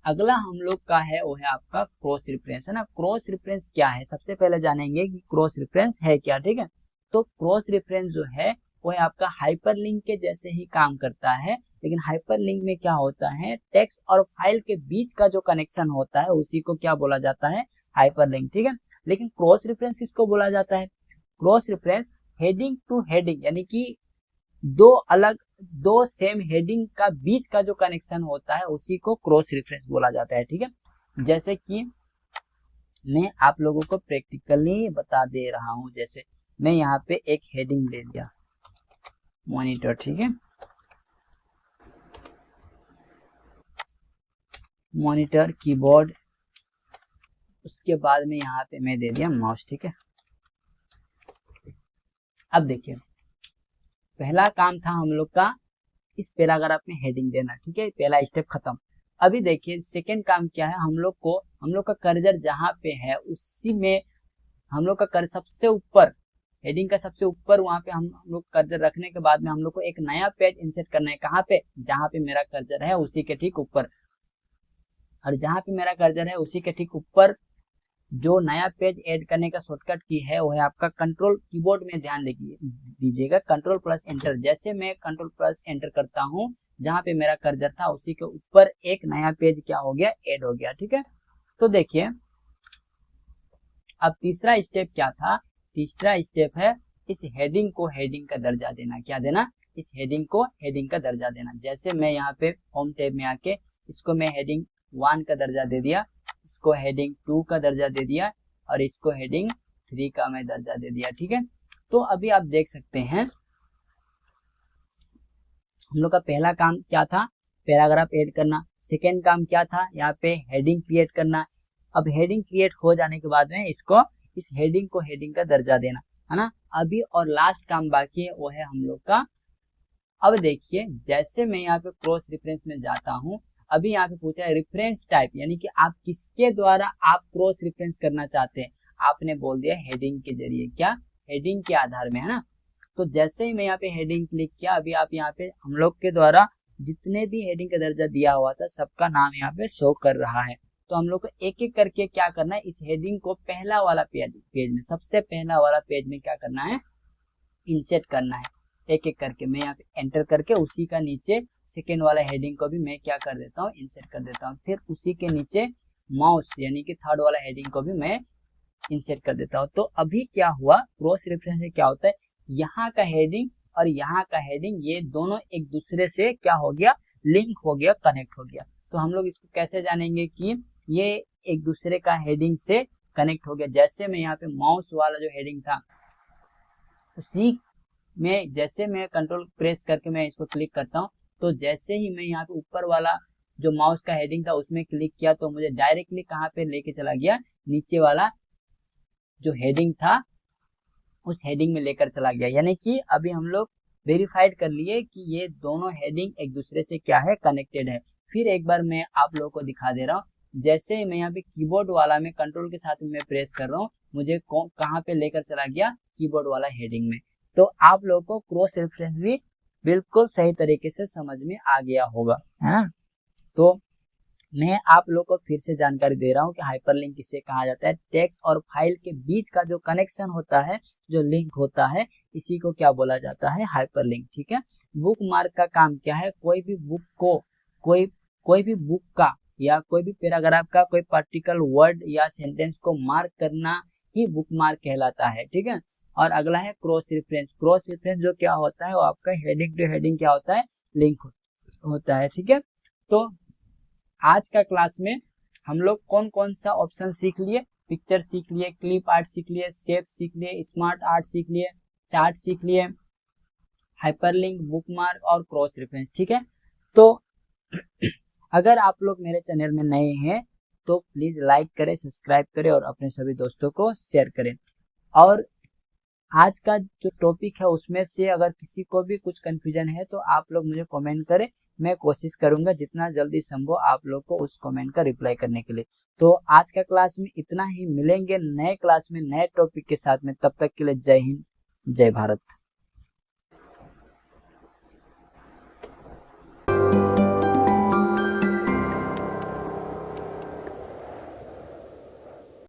अगला हम लोग का है वो है आपका क्रॉस रेफरेंस, है ना। क्रॉस रेफरेंस क्या है, सबसे पहले जानेंगे कि क्रॉस रेफरेंस है क्या, ठीक है। तो क्रॉस रेफरेंस जो है वो है आपका हाइपरलिंक के जैसे ही काम करता है, लेकिन हाइपरलिंक में क्या होता है, टेक्स्ट और फाइल के बीच का जो कनेक्शन होता है उसी को क्या बोला जाता है, हाइपरलिंक, ठीक है। लेकिन क्रॉस रेफरेंस किसको बोला जाता है, cross reference heading two heading, यानी कि दो सेम हेडिंग का बीच का जो कनेक्शन होता है उसी को क्रॉस रेफरेंस बोला जाता है, ठीक है। जैसे कि मैं आप लोगों को प्रैक्टिकली बता दे रहा हूं, जैसे मैं यहाँ पे एक हेडिंग ले लिया मॉनिटर, ठीक है, मॉनिटर कीबोर्ड, उसके बाद में यहाँ पे मैं दे दिया माउस, ठीक है। अब देखिए पहला काम था हम लोग का इस पैराग्राफ में हेडिंग देना, ठीक है, पहला स्टेप खत्म। अभी देखिए सेकेंड काम क्या है, हम लोग का कर्सर जहां पे है उसी में हम लोग का कर्सर सबसे ऊपर, हेडिंग का सबसे ऊपर वहां पे हम लोग कर्सर रखने के बाद में हम लोग को एक नया पेज इंसर्ट करना है, कहाँ पे, जहां पे मेरा कर्सर है उसी के ठीक ऊपर। और जहां पे मेरा कर्सर है उसी के ठीक ऊपर जो नया पेज ऐड करने का शॉर्टकट की है वो है आपका कंट्रोल, कीबोर्ड में ध्यान दीजिएगा कंट्रोल प्लस एंटर। जैसे मैं कंट्रोल प्लस एंटर करता हूं, जहां पे मेरा कर्सर था उसी के ऊपर एक नया पेज क्या हो गया, ऐड हो गया, ठीक है। तो देखिए अब तीसरा स्टेप क्या था, तीसरा स्टेप है इस हेडिंग को हेडिंग का दर्जा देना, क्या देना, इस हेडिंग को हेडिंग का दर्जा देना। जैसे मैं यहाँ पे होम टैब में आके इसको मैं हेडिंग 1 का दर्जा दे दिया, इसको हेडिंग 2 का दर्जा दे दिया और इसको हेडिंग 3 का मैं दर्जा दे दिया, ठीक है। तो अभी आप देख सकते हैं हम लोग का पहला काम क्या था, पैराग्राफ ऐड करना। सेकेंड काम क्या था, यहाँ पे हेडिंग क्रिएट करना। अब हेडिंग क्रिएट हो जाने के बाद में इसको इस हेडिंग को हेडिंग का दर्जा देना, है ना। अभी और लास्ट काम बाकी है वो है हम लोग का, अब देखिए जैसे मैं यहाँ पे क्रॉस रेफरेंस में जाता हूँ, अभी यहाँ पे पूछा है रेफरेंस टाइप, यानी कि आप किसके द्वारा आप क्रॉस रेफरेंस करना चाहते हैं। आपने बोल दिया हेडिंग के जरिए, क्या, हेडिंग के आधार में, है ना। तो जैसे ही मैं यहाँ पे हेडिंग क्लिक किया, अभी आप यहाँ पे हम लोग के द्वारा जितने भी हेडिंग का दर्जा दिया हुआ था सबका नाम यहाँ पे शो कर रहा है। तो हम लोग को एक एक करके क्या करना है, इस हेडिंग को पहला वाला पेज में, सबसे पहला वाला पेज में क्या करना है, इंसर्ट करना है। एक एक करके मैं यहाँ पे एंटर करके उसी का नीचे सेकेंड वाला हेडिंग को भी मैं क्या कर देता हूँ, इंसर्ट कर देता हूँ। फिर उसी के नीचे माउस यानी कि थर्ड वाला हेडिंग को भी मैं इंसर्ट कर देता हूँ। तो अभी क्या हुआ, क्रॉस रेफरेंस में क्या होता है, यहाँ का हेडिंग और यहाँ का हेडिंग ये दोनों एक दूसरे से क्या हो गया, लिंक हो गया, कनेक्ट हो गया। तो हम लोग इसको कैसे जानेंगे कि ये एक दूसरे का हेडिंग से कनेक्ट हो गया। जैसे मैं यहाँ पे माउस वाला जो हेडिंग था उसी में जैसे मैं कंट्रोल प्रेस करके मैं इसको क्लिक करता हूँ, तो जैसे ही मैं यहाँ पे ऊपर वाला जो माउस का हेडिंग था उसमें क्लिक किया तो मुझे डायरेक्टली कहाँ पे लेके चला गया, नीचे वाला जो हेडिंग था उस हेडिंग में लेकर चला गया। यानी कि अभी हम लोग वेरीफाइड कर लिए कि ये दोनों हेडिंग एक दूसरे से क्या है, कनेक्टेड है। फिर एक बार मैं आप लोगों को दिखा दे रहा हूँ, जैसे मैं यहाँ पे कीबोर्ड वाला में कंट्रोल के साथ में प्रेस कर रहा हूँ, मुझे कहाँ पे लेकर चला गया, कीबोर्ड वाला हेडिंग में। तो आप लोगों को क्रॉस रेफरेंस भी बिल्कुल सही तरीके से समझ में आ गया होगा, है ना। तो मैं आप लोग को फिर से जानकारी दे रहा हूँ कि हाइपरलिंक किसे कहा जाता है, टेक्स्ट और फाइल के बीच का जो कनेक्शन होता है, जो लिंक होता है, इसी को क्या बोला जाता है, हाइपरलिंक, ठीक है। बुक मार्क का काम क्या है, कोई भी बुक को कोई भी बुक का या कोई भी पैराग्राफ का कोई पर्टिकुलर वर्ड या सेंटेंस को मार्क करना ही बुक मार्क कहलाता है, ठीक है। और अगला है क्रॉस रेफरेंस। क्रॉस रेफरेंस जो क्या होता है वो आपका हेडिंग टू हेडिंग क्या होता है, लिंक होता है। ठीक है, तो आज का क्लास में हम लोग कौन कौन सा ऑप्शन सीख लिए, पिक्चर सीख लिए, क्लिप आर्ट सीख लिए, शेप सीख लिए, स्मार्ट आर्ट सीख लिए, चार्ट सीख लिए, हाइपरलिंक, बुकमार्क और क्रॉस रेफरेंस। ठीक है, तो अगर आप लोग मेरे चैनल में नए हैं तो प्लीज लाइक करें, सब्सक्राइब करें और अपने सभी दोस्तों को शेयर करें। और आज का जो टॉपिक है उसमें से अगर किसी को भी कुछ कंफ्यूजन है तो आप लोग मुझे कमेंट करें, मैं कोशिश करूंगा जितना जल्दी संभव आप लोग को उस कमेंट का रिप्लाई करने के लिए। तो आज का क्लास में इतना ही, मिलेंगे नए क्लास में नए टॉपिक के साथ में, तब तक के लिए जय हिंद, जय भारत।